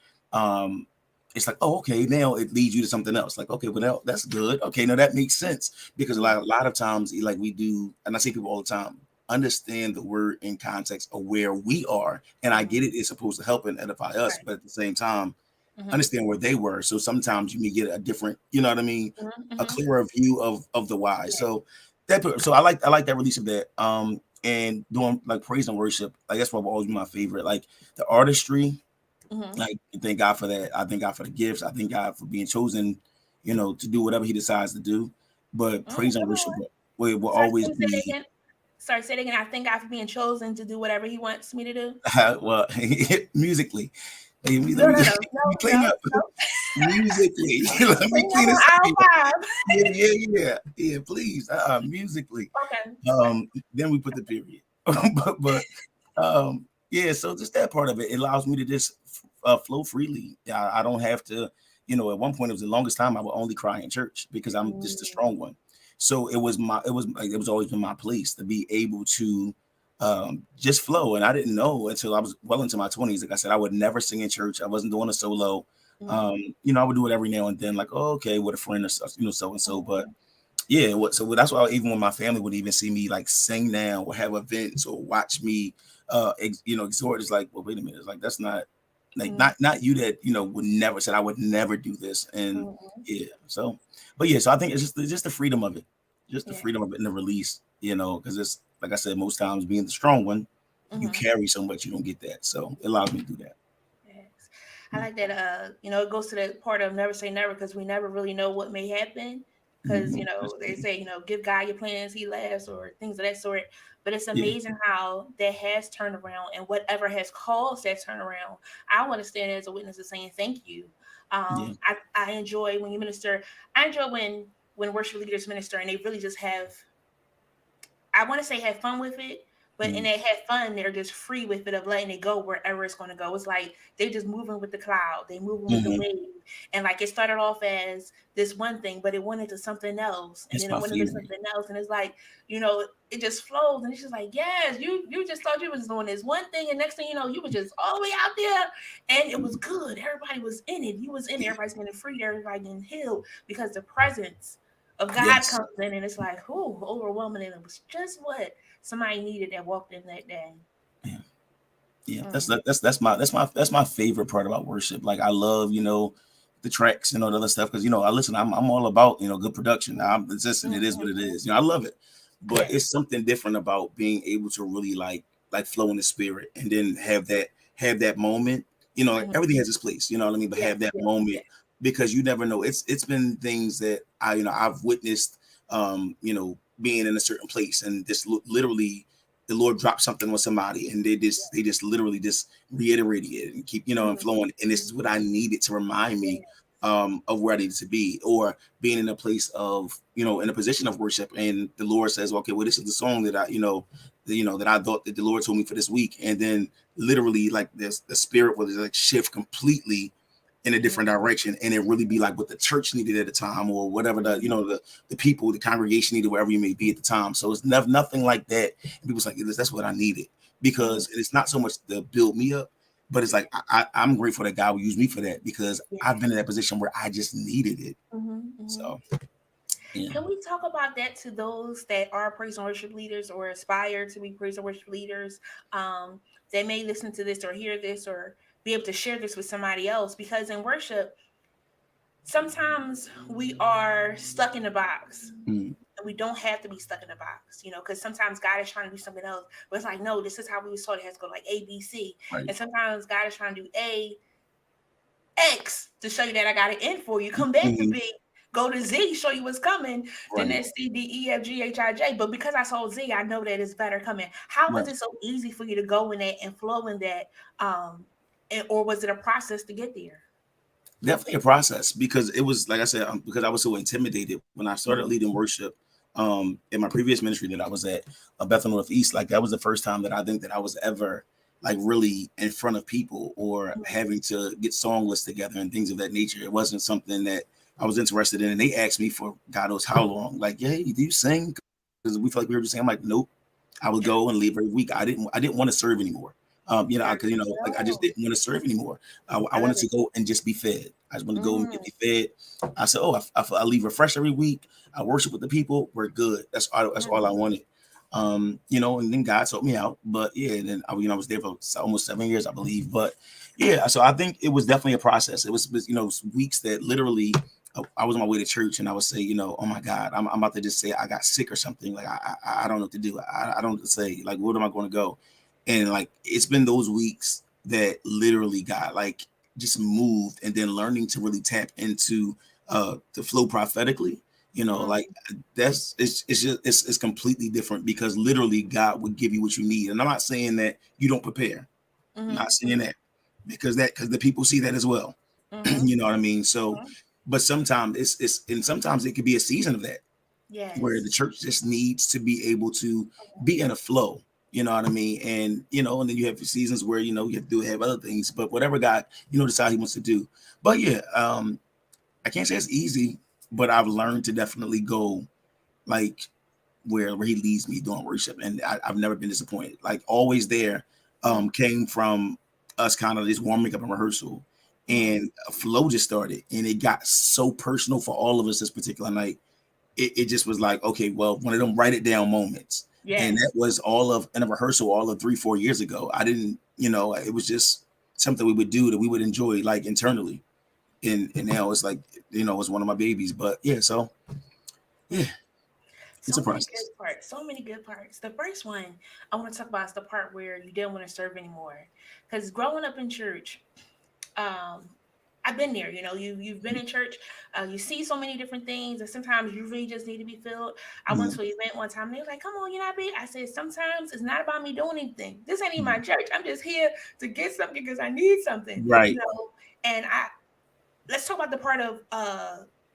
it's like, oh, okay, now it leads you to something else. Like, okay, well, that's good. Okay, now that makes sense because a lot of times, like we do, and I say people all the time, understand the word in context of where we are. And I get it, it's supposed to help and edify us, but at the same time, understand where they were. So sometimes you may get a different, you know what I mean, a clearer view of the why. So I like that release of that. And doing like praise and worship, like that's what will always be my favorite. Like the artistry. Like thank God for that. I thank God for the gifts. I thank God for being chosen, to do whatever He decides to do. But praise and worship will always be. Sorry, say it again. I thank God for being chosen to do whatever He wants me to do. Well, musically. Let me clean up. Musically. Let me clean this up. Yeah, please. Musically. Okay. Then we put the period. but yeah, so just that part of it allows me to just flow freely. I don't have to, at one point it was the longest time I would only cry in church because I'm just a strong one. So it was always been my place to be able to just flow. And I didn't know until I was well into my 20s. Like I said, I would never sing in church. I wasn't doing a solo. I would do it every now and then, like, oh, okay, with a friend or so and so. But yeah, so that's why even when my family would even see me like sing now or have events or watch me exhort, it's like, well, wait a minute, it's like that's not like not you that would never said I would never do this. And so I think it's just the freedom of it, just the freedom of it and the release, because it's like I said, most times being the strong one, you carry so much you don't get that. So it allows me to do that. Yes. I like that. It goes to the part of never say never because we never really know what may happen. Because they say give God your plans, He laughs, or things of that sort. But it's amazing how that has turned around, and whatever has caused that turnaround, I want to stand as a witness of saying thank you. I enjoy when you minister. I enjoy when worship leaders minister, and they really just have fun with it. But and they have fun, they're just free with it of letting it go wherever it's going to go. It's like they just moving with the cloud, they moving with the wave, and like it started off as this one thing, but it went into something else, and then it went into something else, and it's like it just flows, and it's just like yes, you just thought you was doing this one thing, and next thing you know, you were just all the way out there, and it was good. Everybody was in it. You was in it. Everybody's getting free. Everybody getting healed because the presence of God comes in, and it's like overwhelming, and it was just what somebody needed that walked in that day. That's my favorite part about worship. Like I love the tracks and all the other stuff because I'm all about good production. It is what it is. I love it, but it's something different about being able to really like like flow in the spirit, and then have that moment. Like everything has its place, you know what I mean? But have that moment, because you never know. It's been things that I've witnessed, being in a certain place, and just literally the Lord dropped something on somebody, and they just literally just reiterated it and keep, and flowing. And this is what I needed to remind me of where I needed to be, or being in a place of, in a position of worship, and the Lord says, okay, well, this is the song that that I thought that the Lord told me for this week, and then literally like this, the spirit will like shift completely in a different direction, and it really be like what the church needed at the time, or whatever the people, the congregation needed, wherever you may be at the time. So it's nothing like that. And people's like, that's what I needed, because it's not so much to build me up, but it's like I'm grateful that God will use me for that, because I've been in that position where I just needed it. So yeah. Can we talk about that to those that are praise and worship leaders or aspire to be praise and worship leaders? They may listen to this or hear this or be able to share this with somebody else, because in worship, sometimes we are stuck in a box. And we don't have to be stuck in a box, because sometimes God is trying to do something else, but it's like, no, this is how we was taught. It has to go like A, B, C. Right. And sometimes God is trying to do A, X to show you that I got an N for you. Come back to B, go to Z, show you what's coming. Then that's C, D, E, F, G, H, I, J. But because I saw Z, I know that it's better coming. How was it so easy for you to go in that and flow in that? Or was it a process to get there? Definitely a process, because it was, like I said, because I was so intimidated when I started leading worship in my previous ministry that I was at, Bethel Northeast. Like, that was the first time that I think that I was ever like really in front of people, or having to get song lists together and things of that nature. It wasn't something that I was interested in. And they asked me for God knows how long, like, yeah, do you sing? Because we felt like we were just saying. I'm like, nope. I would go and leave every week. I didn't want to serve anymore. Because like I just didn't want to serve anymore. I wanted to go and just be fed. I just wanted to go and be fed. I said, I leave refreshed every week. I worship with the people. We're good. That's all I wanted. And then God told me out. But yeah, and then I was there for almost 7 years, I believe. But yeah, so I think it was definitely a process. It was weeks that literally I was on my way to church, and I would say, oh my God, I'm about to just say I got sick or something. Like I don't know what to do. I don't know what to say. Like, where am I going to go? And like, it's been those weeks that literally got like just moved, and then learning to really tap into the flow prophetically, like it's completely different, because literally God would give you what you need. And I'm not saying that you don't prepare. I'm not saying that, because the people see that as well. You know what I mean? So, but sometimes sometimes it could be a season of that, where the church just needs to be able to be in a flow. You know what I mean? And, and then you have seasons where, you have to have other things, but whatever God, decide he wants to do. But yeah, I can't say it's easy, but I've learned to definitely go like where he leads me during worship. And I've never been disappointed. Like, always there came from us kind of just warming up in rehearsal, and a flow just started, and it got so personal for all of us this particular night. It just was like, okay, well, one of them write it down moments. Yes. And that was in a rehearsal all of 3-4 years ago. I didn't, it was just something we would do that we would enjoy, like, internally. And now it's like, it's one of my babies. But yeah, so yeah, it's a process. So many good parts. The first one I want to talk about is the part where you didn't want to serve anymore. Because growing up in church, I've been there, you've been in church, you see so many different things, and sometimes you really just need to be filled. I went to an event one time, and they were like, come on, you're not big. I said, sometimes it's not about me doing anything. This ain't even my church. I'm just here to get something because I need something. Right. And let's talk about the part of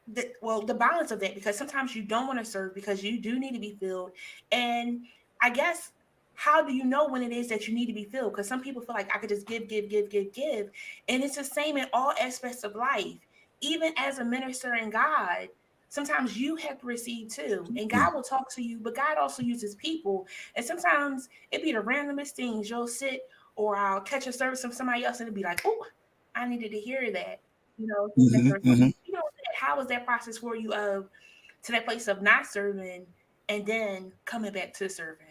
the balance of that, because sometimes you don't want to serve because you do need to be filled. And I guess, how do you know when it is that you need to be filled? Because some people feel like I could just give. And it's the same in all aspects of life. Even as a minister in God, sometimes you have to receive too. And God will talk to you, but God also uses people. And sometimes it be the randomest things. You'll sit, or I'll catch a service from somebody else, and it'll be like, oh, I needed to hear that. How was that process for you to that place of not serving and then coming back to serving?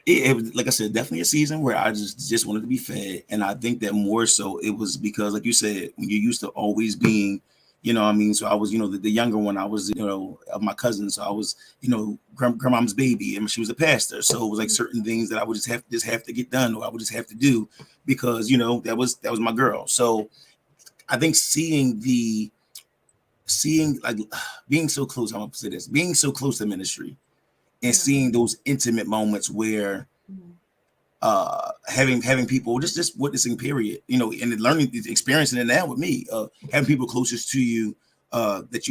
It like I said, definitely a season where I just wanted to be fed. And I think that more so it was because, like you said, when you're used to always being You know what I mean? So I was, the younger one. I was, of my cousins. So I was, grandmom's baby, and she was a pastor. So it was like certain things that I would just have to get done, or I would just have to do because, that was my girl. So I think seeing like being so close, I'm gonna say this, being so close to ministry and seeing those intimate moments where having people just witnessing period, and learning, experiencing it now with me, having people closest to you that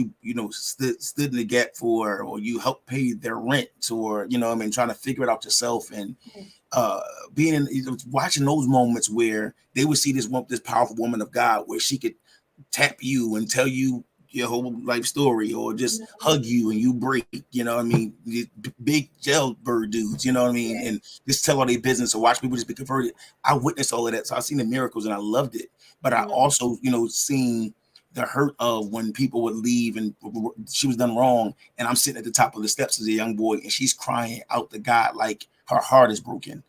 stood in the gap for, or you help pay their rent, or trying to figure it out yourself, and being in, watching those moments where they would see this powerful woman of God, where she could tap you and tell you your whole life story, or just hug you and you break, these big jailbird dudes, and just tell all their business, or watch people just be converted. I witnessed all of that. So I've seen the miracles and I loved it. But I also, seen the hurt of when people would leave and she was done wrong. And I'm sitting at the top of the steps as a young boy and she's crying out to God like her heart is broken.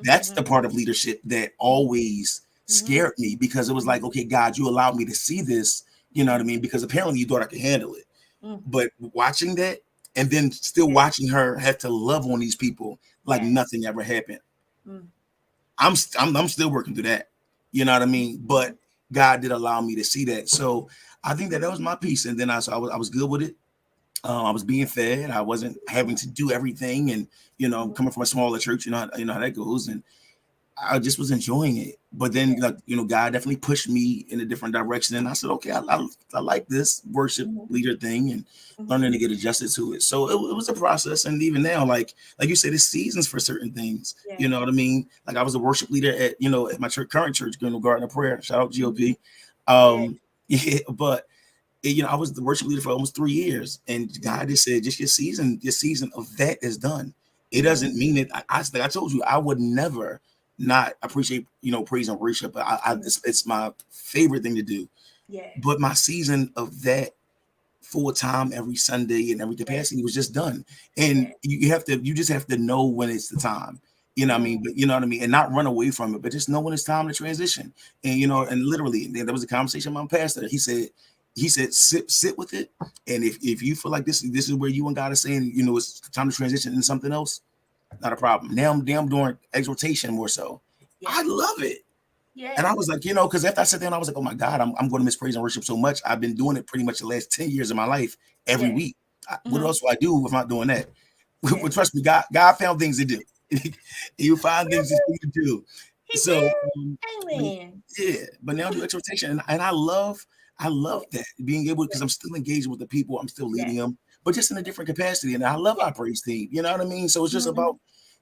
That's the part of leadership that always scared me, because it was like, okay, God, you allowed me to see this, you know what I mean? Because apparently you thought I could handle it. But watching that, and then still watching her have to love on these people like nothing ever happened. I'm still working through that. You know what I mean? But God did allow me to see that. So I think that was my piece. And then I was good with it. I was being fed. I wasn't having to do everything. And, coming from a smaller church, you know how that goes. And I just was enjoying it. But then, God definitely pushed me in a different direction. And I said, okay, I like this worship leader thing, and learning to get adjusted to it. So it was a process. And even now, like you said, it's seasons for certain things. You know what I mean? Like I was a worship leader at my current church, Garden of Prayer. Shout out GOP. But I was the worship leader for almost 3 years. And God just said, just your season of that is done. It doesn't mean that I told you, I would never not appreciate praise and worship. It's my favorite thing to do. But my season of that full time every Sunday and every capacity was just done. And you just have to know when it's the time. You know what I mean? But you know what I mean? And not run away from it, but just know when it's time to transition. And and literally, there was a conversation with my pastor. He said, sit with it. And if you feel like this is where you and God are saying, it's time to transition into something else, not a problem. Now I'm doing exhortation more so. I love it. And I was like, because after I sat down, I was like, oh my God, I'm going to miss praise and worship so much. I've been doing it pretty much the last 10 years of my life every week. What else do I do if I'm not doing that? Well, trust me, God found things to do. You find things to do. So, but now I do exhortation, and I love that, being able, because I'm still engaging with the people, I'm still leading them, but just in a different capacity. And I love our praise team. You know what I mean? So it's just about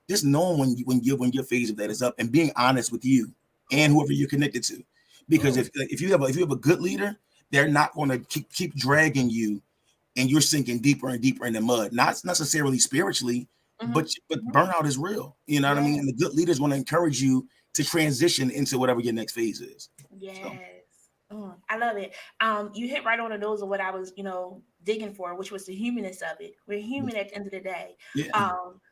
just knowing when your phase of that is up, and being honest with you and whoever you're connected to. Because if you have a good leader, they're not going to keep dragging you, and you're sinking deeper and deeper in the mud. Not necessarily spiritually, but burnout is real. You know what I mean? And the good leaders want to encourage you to transition into whatever your next phase is. I love it. You hit right on the nose of what I was, digging for, which was the humanness of it. We're human at the end of the day.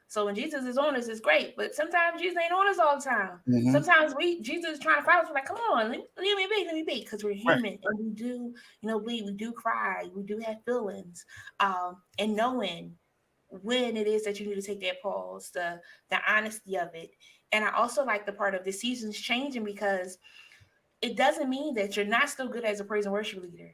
So when Jesus is on us, it's great, but sometimes Jesus ain't on us all the time. Sometimes Jesus is trying to fight us. We're like, come on, let me be, because we're human, and we do, we do cry, we do have feelings, and knowing when it is that you need to take that pause, the honesty of it. And I also like the part of the seasons changing, because it doesn't mean that you're not still good as a praise and worship leader.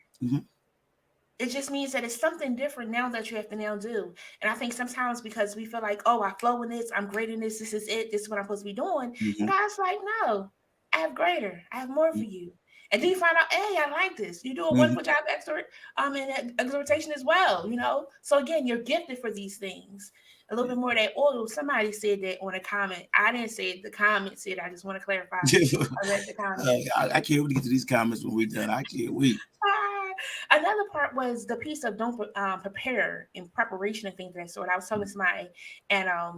It just means that it's something different now that you have to now do. And I think sometimes, because we feel like, oh, I flow in this, I'm great in this, this is it, this is what I'm supposed to be doing. And God's like, no, I have greater, I have more for you. And then you find out, hey, I like this. You do a wonderful job in exhortation as well, So again, you're gifted for these things. A little bit more of that oil. Somebody said that on a comment. I didn't say it. The comment said. I just want to clarify. I read the comment. I can't wait to get to these comments when we're done. I can't wait. Another part was the piece of don't prepare in preparation and things of that sort. I was telling somebody, and I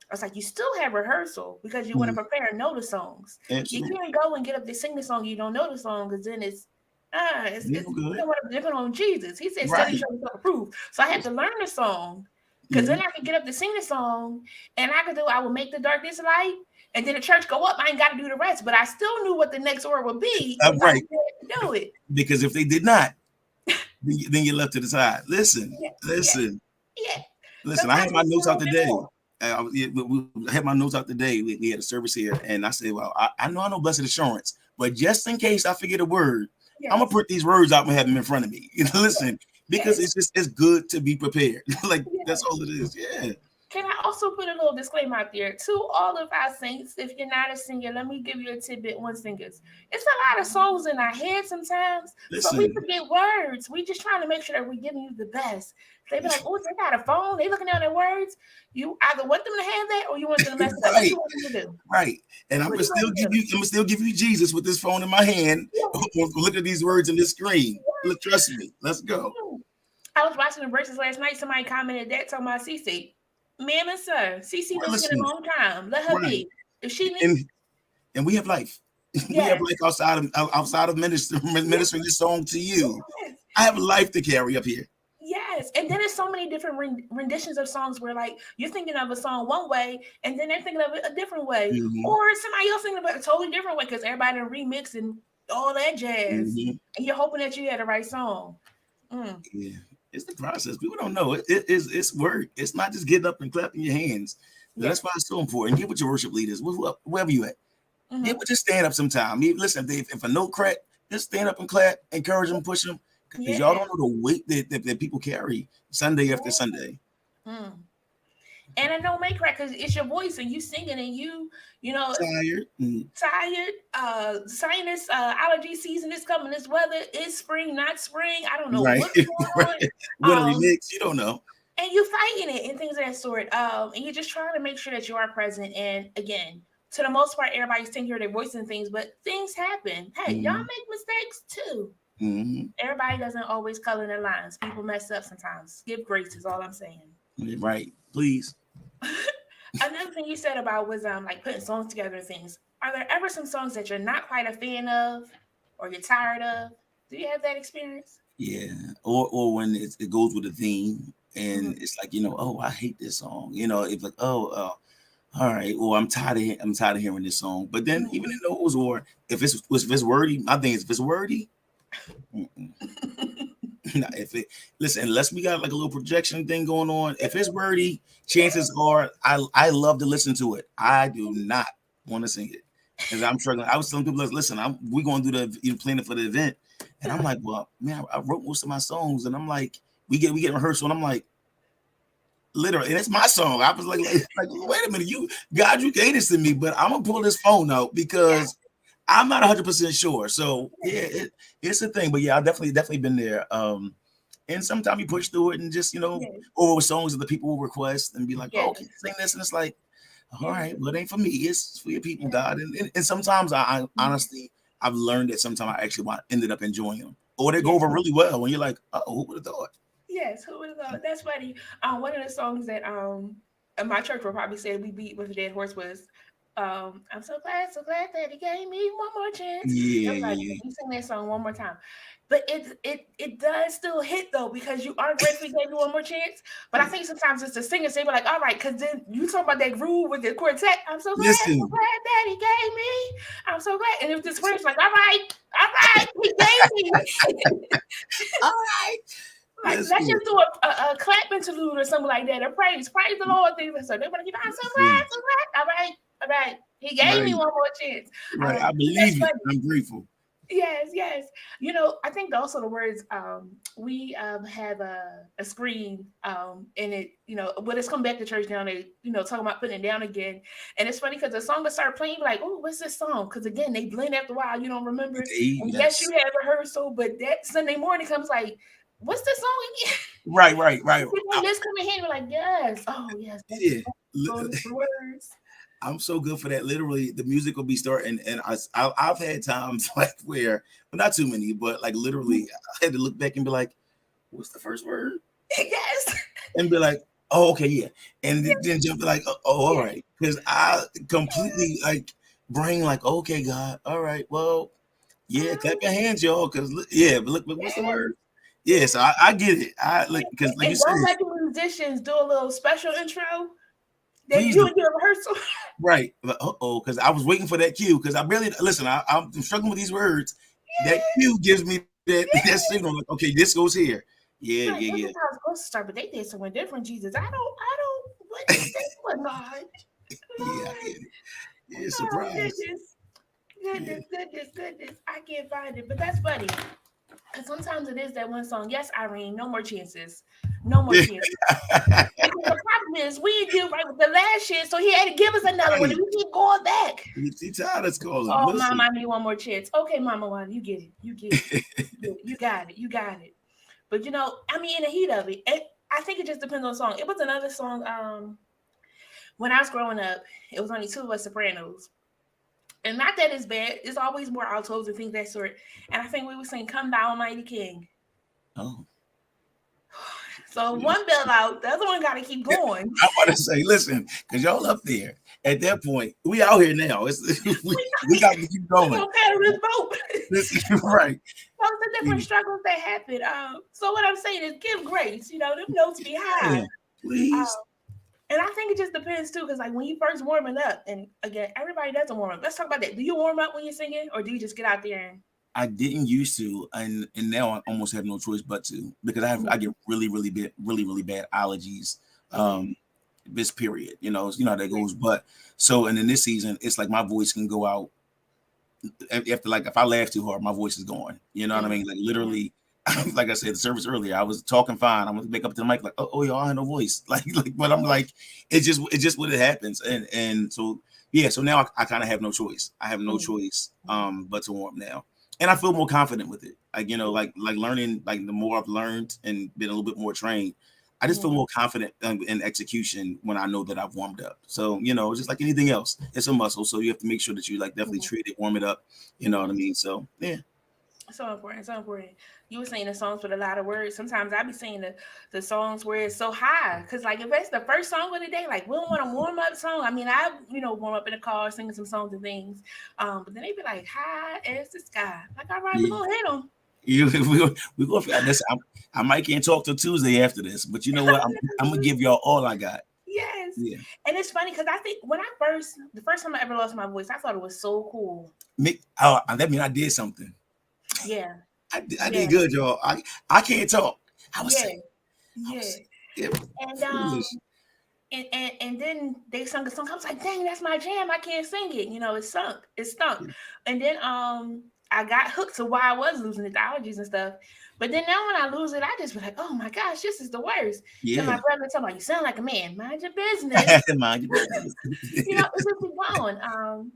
was like, you still have rehearsal, because you want to prepare and know the songs. Absolutely. You can't go and get up to sing the song, you don't know the song, because then it's depending on Jesus. He said, study, show yourself approved. So I had to learn the song, because then I could get up to sing the song, and I will make the darkness light, and then the church go up. I ain't got to do the rest, but I still knew what the next word would be. Right. Do it. Because if they did not, then you're left to the side. Listen. Yeah. Listen, I had my notes out today. More. We had my notes out today. We had a service here, and I said, well, I know blessed assurance, but just in case I forget a word, I'm gonna put these words out and have them in front of me. Listen, because it's good to be prepared. Like that's all it is. Yeah. Can I also put a little disclaimer out there to all of our saints? If you're not a singer, let me give you a tidbit on singers. It's a lot of songs in our head sometimes, so we forget words. We just trying to make sure that we're giving you the best. They be like, oh, they got a phone. They looking down their words. You either want them to have that or you want them to mess it up. What you want them to do? Right. And I'm gonna still give you Jesus with this phone in my hand. Yeah. Look at these words on this screen. Yeah. Trust me. Let's go. I was watching the Braces last night. Somebody commented that talking about Cece. Ma'am and sir, Cece was in a long time. Let her be. If she needs, and we have life. We have life outside of ministering this song to you. Yes. I have a life to carry up here. Yes, and then there's so many different renditions of songs where like you're thinking of a song one way, and then they're thinking of it a different way, or somebody else thinking about it a totally different way because everybody remix and all that jazz, and you're hoping that you had the right song. Yeah. It's the process. People don't know it's work. It's not just getting up and clapping your hands. Yeah. That's why it's so important. Get with your worship leaders, wherever you at. Get with, just stand up sometime. Listen, if a note crack, just stand up and clap, encourage them, push them, because y'all don't know the weight that people carry Sunday after Sunday. And I know make crack because it's your voice and you singing and you know tired. Sinus allergy season is coming. This weather is spring, not spring. I don't know what's going on. Winter mix, you don't know. And you're fighting it and things of that sort. And you're just trying to make sure that you are present. And again, to the most part, everybody's taking care of their voice and things, but things happen. Hey, y'all make mistakes too. Everybody doesn't always color their lines. People mess up sometimes. Give grace is all I'm saying. Right, please. Another thing you said about was like putting songs together and things. Are there ever some songs that you're not quite a fan of or you're tired of? Do you have that experience? Yeah, or when it goes with a theme and it's like, oh, I hate this song. It's like, all right, or I'm tired of hearing this song. But then even in those, or if it's wordy, my thing is if it's wordy. Listen, unless we got like a little projection thing going on, if it's wordy, chances are I love to listen to it. I do not want to sing it because I'm struggling. I was telling people, listen, we're going to do the planning for the event, and I'm like, well, man, I wrote most of my songs, and I'm like, we get rehearsal, and I'm like, literally, and it's my song. I was like, wait a minute, you gave this to me, but I'm gonna pull this phone out because I'm not 100% sure. So yeah, it's a thing. But yeah, I've definitely been there. And sometimes you push through it and just, over songs that the people will request and be like, oh, can you sing this? And it's like, all right, well, it ain't for me. It's for your people, God. And sometimes I honestly, I've learned that sometimes I actually ended up enjoying them. Or they go over really well when you're like, oh, who would have thought? Yes, who would have thought? That's funny. One of the songs that my church will probably say we beat with a dead horse was I'm so glad that he gave me one more chance. Yeah, you sing that song one more time. But it does still hit though, because you are grateful he gave you one more chance. But I think sometimes it's the singers, they be like, all right, because then you talk about that groove with the quartet. I'm so glad that he gave me. I'm so glad. And if this friend's like, all right, he gave me. All right. Like, let's just do a clap interlude or something like that. A praise the Lord. Things like that. They're like, I'm so glad. All right. He gave me one more chance. Right. I believe you. I'm grateful. Yes. I think also the words we have a screen and it, when it's come back to church now, they talking about putting it down again. And it's funny because the song will start playing like, oh, what's this song? Because again, they blend after a while, you don't remember it. And yes, you have rehearsal, but that Sunday morning comes like, what's this song again? Right. This coming here, we're like, yes. Oh, yes. Yeah. Words. I'm so good for that. Literally, the music will be starting, and I've had times like where, but not too many, but like literally, I had to look back and be like, "What's the first word?" Yes, and be like, "Oh, okay, yeah," and then jump like, "Oh, all right," because I completely like bring like, "Okay, God, all right, well, yeah, clap your hands, y'all," because but look, what's the word? Yeah, so I get it. I like because like you said, don't let the musicians do a little special intro. Then you do a rehearsal. Right. Because I was waiting for that cue. Because I barely listen. I'm struggling with these words. That cue gives me That's you know, like, okay, this goes here. Yeah, Right, yeah, this yeah, is how it's supposed to start, but they did something different, Jesus. What is this one, God? yeah. Lord, Yeah, oh, surprise. Yeah. goodness. I can't find it, but that's funny. Because sometimes it is that one song. Yes, Irene, no more chances. No more chances. Because the problem is we didn't do right with the last year, so he had to give us another one, and we keep going back. See, Tyler's calling. Oh, Mama, Listen. I need one more chance. Okay, Mama, one, you get it. You got it. You got it. But I mean, in the heat of it, I think it just depends on the song. It was another song. When I was growing up, it was only two of us sopranos. And not that it's bad. It's always more altos and things that sort. And I think we would sing "Come Thou Almighty King." Oh. So one bell out, the other one got to keep going. I want to say, listen, because y'all up there at that point, we out here now. We got to keep going. Okay, this boat. Listen, right. Those are different struggles that happen. So what I'm saying is, give grace. Them notes be high. Yeah, please. And I think it just depends too, because like when you first warming up, and again, everybody doesn't warm up. Let's talk about that. Do you warm up when you're singing, or do you just get out there and? I didn't used to, and now I almost have no choice but to, because I get really bad allergies. This period, how that goes. But so, and in this season, it's like my voice can go out after, like, if I laugh too hard, my voice is gone. You know what I mean? Like literally, like I said, the service earlier, I was talking fine. I'm gonna make up to the mic like, oh, y'all, I have no voice. Like, but I'm like, it's just what it happens. And so yeah, so now I kind of have no choice. I have no choice but to warm now. And I feel more confident with it. Like, like learning, like the more I've learned and been a little bit more trained, I just feel more confident in execution when I know that I've warmed up. So, just like anything else, it's a muscle. So you have to make sure that you like definitely treat it, warm it up. You know what I mean? So, yeah. So important. You were saying the songs with a lot of words. Sometimes I be saying the songs where it's so high. Because like if it's the first song of the day, like we don't want a warm up song. I mean, I warm up in the car singing some songs and things. But then they be like high as the sky. Like, all right, we're gonna hit them. We go for this. I might can't talk till Tuesday after this, but you know what? I'm gonna give y'all all I got. Yes. Yeah. And it's funny because I think when the first time I ever lost my voice, I thought it was so cool. That mean I did something. Yeah. I did good, y'all. I can't talk. I was saying. Yeah. And then they sung a song. I was like, dang, that's my jam. I can't sing it. It stunk. Yeah. And then I got hooked to why I was losing it, the allergies and stuff. But then now when I lose it, I just be like, oh my gosh, this is the worst. Yeah. And my brother told me, you sound like a man. Mind your business. Mind your business. It's just keep going.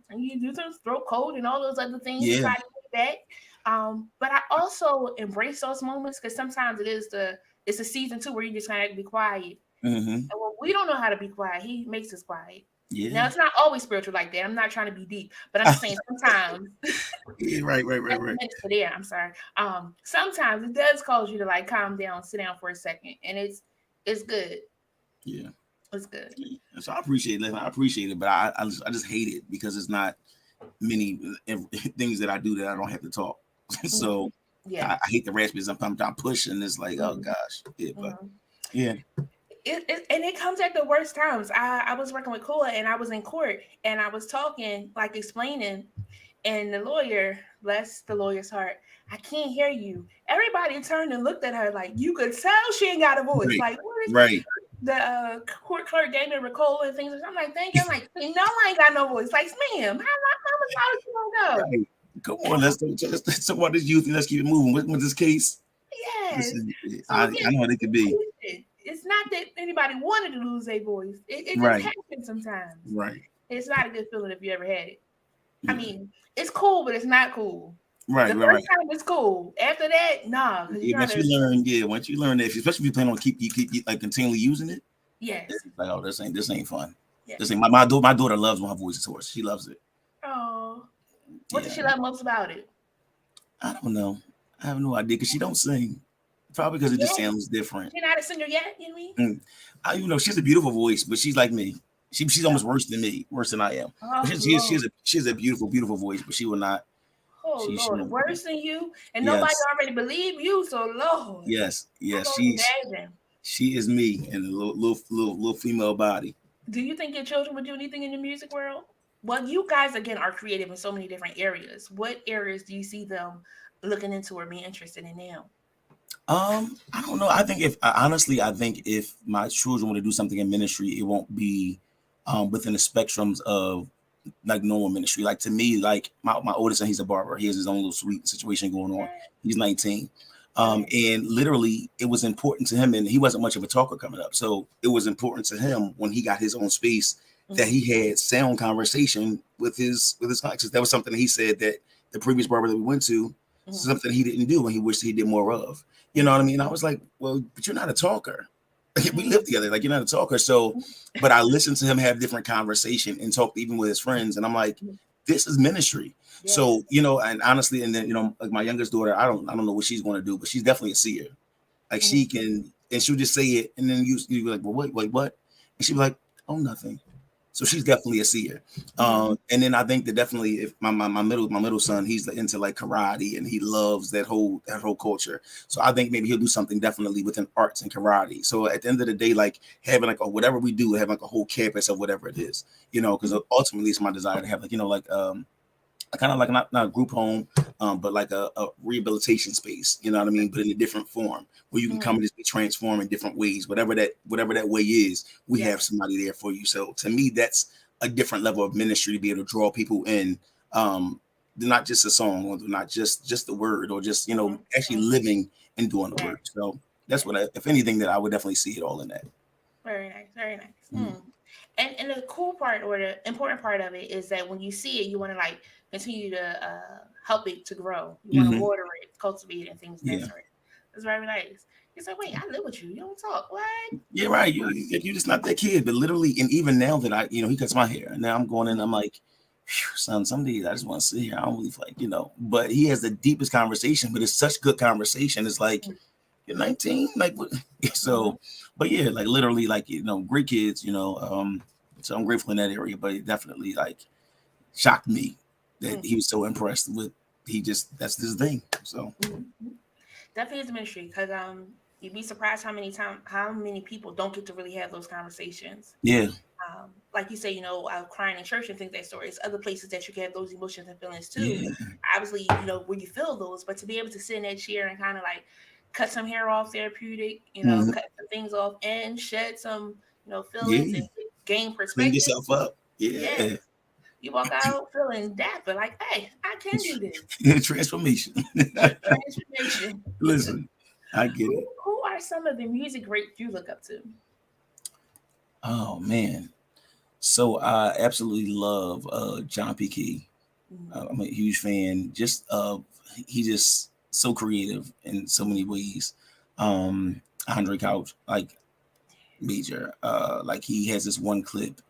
And you do some throat cold and all those other things. Yeah. Try to get back. But I also embrace those moments because sometimes it's a season too where you just kind of be quiet. Mm-hmm. And when we don't know how to be quiet, he makes us quiet. Yeah. Now it's not always spiritual like that. I'm not trying to be deep, but I'm just saying sometimes. Yeah, right. There, I'm sorry. Sometimes it does cause you to like calm down, sit down for a second, and it's good. Yeah, it's good. Yeah. So I appreciate it, but I just hate it because it's not many things that I do that I don't have to talk. So yeah, I hate the raspy. Sometimes I'm pushing. It's like, oh gosh, yeah, but yeah. And it comes at the worst times. I was working with Kula and I was in court and I was talking, like explaining, and the lawyer, bless the lawyer's heart, I can't hear you. Everybody turned and looked at her like you could tell she ain't got a voice. Right. Like right. The court clerk gave me a Ricola and things. I'm like, thank you. I'm like, no, I ain't got no voice. Like, ma'am, how you gonna go? Right. Come on, let's talk about this youth and let's keep it moving. With this case, yes, I know how it could be. It's not that anybody wanted to lose their voice. It just happens sometimes. Right. It's not a good feeling if you ever had it. Yeah. I mean, it's cool, but it's not cool. Right. The first time it's cool. After that, nah. Once you learn that, especially if you plan on keep like continually using it. Yes. It's like, oh, this ain't fun. Yeah. This ain't my daughter loves when her voice is hoarse. She loves it. Oh. What does she love most about it? I don't know. I have no idea because she don't sing. Probably because it just sounds different. You're not a singer yet, you mean? She's a beautiful voice, but she's like me. She's almost worse than me, worse than I am. Oh, she has a beautiful voice, but she will not. Oh Lord, worse than you, and nobody already believe you. So Lord, yes, she is me in a little female body. Do you think your children would do anything in the music world? Well, you guys again are creative in so many different areas. What areas do you see them looking into or being interested in now? I don't know. I think if my children want to do something in ministry, it won't be within the spectrums of like normal ministry. Like to me, like my oldest son, he's a barber. He has his own little sweet situation going on. He's 19. And literally it was important to him, and he wasn't much of a talker coming up. So it was important to him when he got his own space that he had sound conversation with his clients. That was something that he said that the previous barber that we went to, something he didn't do and he wished he did more of. You know what I mean? I was like, well, but you're not a talker. We live together. Like, you're not a talker. So, but I listened to him have different conversation and talk even with his friends. And I'm like, this is ministry. Yeah. So, you know, and honestly, and then, you know, like my youngest daughter, I don't know what she's going to do, but she's definitely a seer. Like she can, and she'll just say it. And then you be like, well, wait, what? And she'll be like, oh, nothing. So she's definitely a seer. And then I think that definitely if my middle son, he's into like karate and he loves that whole culture. So I think maybe he'll do something definitely within arts and karate. So at the end of the day, like having like whatever we do, having like a whole campus of whatever it is, you know, because ultimately it's my desire to have like, you know, like kind of like not a group home, but like a rehabilitation space, you know what I mean? But in a different form where you can come and just be transformed in different ways, whatever that way is, we have somebody there for you. So to me, that's a different level of ministry to be able to draw people in, not just a song or not just the word or just, you know, actually living and doing the work. So that's what if anything, that I would definitely see it all in that. Very nice. Very nice. And the cool part or the important part of it is that when you see it, you want to like continue to help it to grow. You want to water it, cultivate it, and things of that sort. It's very nice. It's like, wait, I live with you. You don't talk. What? Yeah, right. You're just not that kid. But literally, and even now that he cuts my hair, and now I'm going in, I'm like, son, some days I just want to sit here. I don't really like, but he has the deepest conversation, but it's such good conversation. It's like, you're 19, like what? So, but yeah, like literally, like, great kids, so I'm grateful in that area, but it definitely like shocked me that he was so impressed with, that's his thing. So definitely is ministry, because you'd be surprised how many people don't get to really have those conversations. Yeah. Like you say, crying in church and things that story. It's other places that you can have those emotions and feelings too. Yeah. Obviously, where you feel those, but to be able to sit in that chair and kind of like cut some hair off, therapeutic, cut some things off and shed some, feelings and gain perspective. Clean yourself up. Yeah. You walk out feeling dapper, like, hey, I can do this. Transformation. Transformation. Listen, I get it. Who are some of the music greats you look up to? Oh man. So I absolutely love John P. Key. I'm a huge fan. He just so creative in so many ways. Andre Couch, like major. Like he has this one clip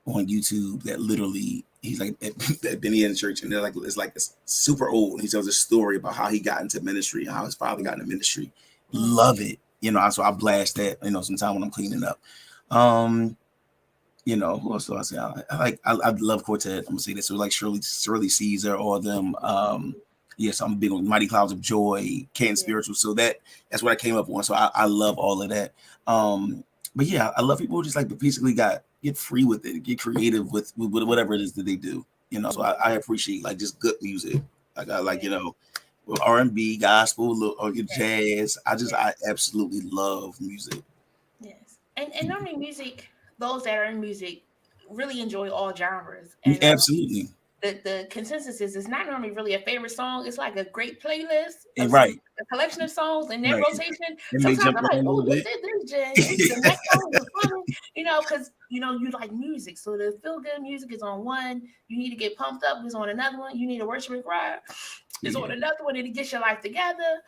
on YouTube that literally he's like at Benny in church, and they're like it's super old. And he tells a story about how he got into ministry and how his father got into ministry. Love it. So I blast that, sometime when I'm cleaning up. Who else do I say? I love Quartet. I'm gonna say this. So like Shirley Caesar, or them. Yes, I'm big on Mighty Clouds of Joy, Canton Spiritual. So that's what I came up on. So I love all of that. But yeah, I love people who just like basically get free with it, get creative with whatever it is that they do. So I appreciate like just good music. Like I like R&B, gospel, or jazz. I absolutely love music. Yes, and normally music. Those that are in music really enjoy all genres. And, absolutely. The consensus is it's not normally really a favorite song. It's like a great playlist, right? A collection of songs in that rotation. Sometimes I'm like, oh, this Jen. The next song is fun, because you like music. So the feel good music is on one. You need to get pumped up is on another one. You need a worship and cry is on another one, and it gets your life together.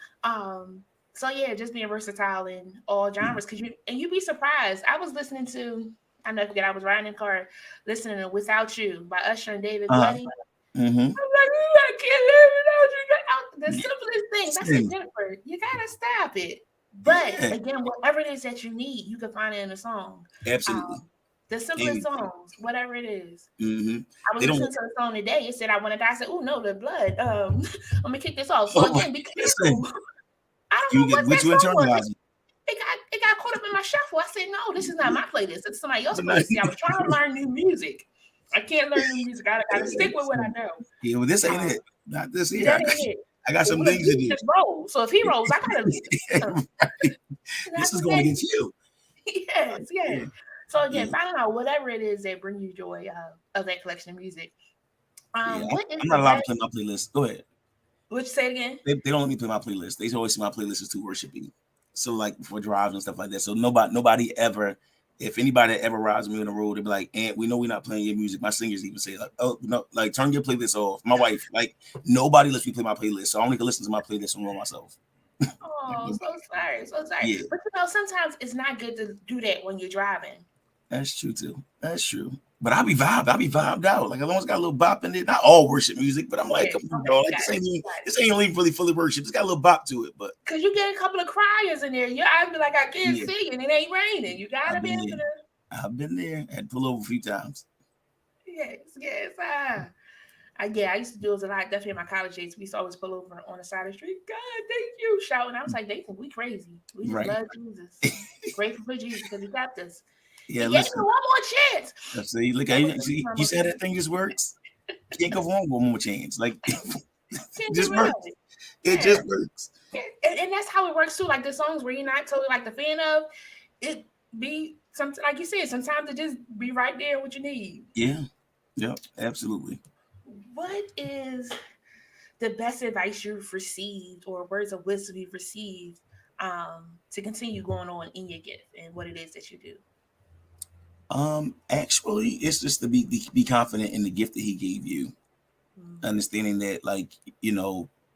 So yeah, just being versatile in all genres, because you'd be surprised. I was listening to. I never forget. I was riding in the car listening to "Without You" by Usher and David Guetta. I'm like, I can't live without you. The simplest things. I said, Jennifer, you gotta stop it. But again, whatever it is that you need, you can find it in a song. Absolutely. The simplest songs, whatever it is. I was listening to a song today. It said, "I want to die." I said, "Oh no, the blood." I'm gonna kick this off. So again, be careful. I don't know what that song was. It got caught up in my shuffle. I said, no, this is not my playlist. It's somebody else's playlist. I was trying to learn new music. I can't learn new music. I gotta stick with what I know. Yeah, well, this ain't it. Not this here. That ain't it. I got some things to do. Just roll. So if he rolls, I gotta leave. Right. This is going against you. Yes. So again, finding out whatever it is that brings you joy of that collection of music. What is I'm not allowed to play my playlist. Go ahead. Which say it again? They don't let me play my playlist. They always see my playlist is too worshiping. So like for drives and stuff like that. So nobody ever, if anybody ever rides me on the road, they'd be like, "Aunt, we know we're not playing your music." My singers even say like, "Oh no, like turn your playlist off." My wife, like nobody lets me play my playlist, so I only can listen to my playlist and roll myself. Oh, so sorry. Yeah. But sometimes it's not good to do that when you're driving. That's true too. That's true. But I be vibed out. Like as long as it's got a little bop in it, not all worship music, but I'm like, come on, dog. Like this ain't really fully worship. It's got a little bop to it, but because you get a couple of criers in there, your eyes be like, I can't see, and it ain't raining. You gotta be able to. I've been there and pull over a few times. Yes. I used to do it a lot. Definitely in my college days, we used to always pull over on the side of the street. God, thank you, shouting. I was like, they think we crazy. We just love Jesus. Grateful for Jesus because he got this. Yeah, listen. One more chance. See, look, you said that thing just works. Can't go wrong with one more chance. Like, it just works. It just works. And that's how it works too. Like the songs where you're not totally like the fan of, it be something like you said. Sometimes it just be right there what you need. Yeah, absolutely. What is the best advice you've received or words of wisdom you've received to continue going on in your gift and what it is that you do? Actually, it's just to be confident in the gift that he gave you. Understanding that, like,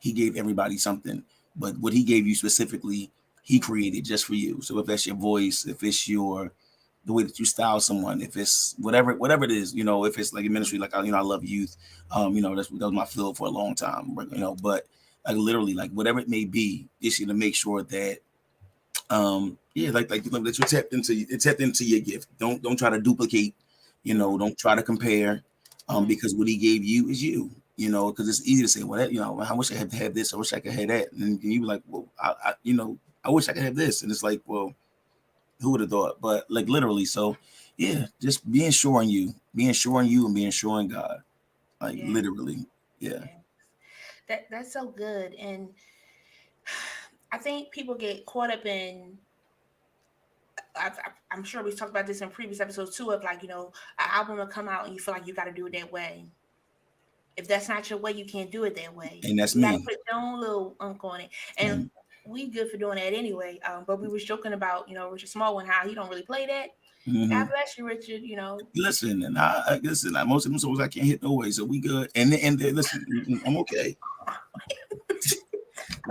he gave everybody something, but what he gave you specifically, he created just for you. So if that's your voice, if it's the way that you style someone, if it's whatever it is, if it's like a ministry, like, I love youth, that was my field for a long time, but like literally, like whatever it may be, it's to make sure that, like that you're tapped into your gift. Don't try to duplicate, don't try to compare, because what he gave you is you, because it's easy to say, well, I wish I had to have this, I wish I could have that, and you be like, well, I wish I could have this, and it's like, well, who would have thought? But like literally, so just being sure in you, and being sure in God, like literally, That's so good, and I think people get caught up in. I'm sure we've talked about this in previous episodes too. Of like, an album will come out and you feel like you got to do it that way. If that's not your way, you can't do it that way. And that's you me. Gotta put your own little unk on it, and we good for doing that anyway. But we was joking about, Richard Smallwood, how he don't really play that. God bless you, Richard. Listen, and I listen. Most of them songs I can't hit no way, so we good. And listen, I'm okay.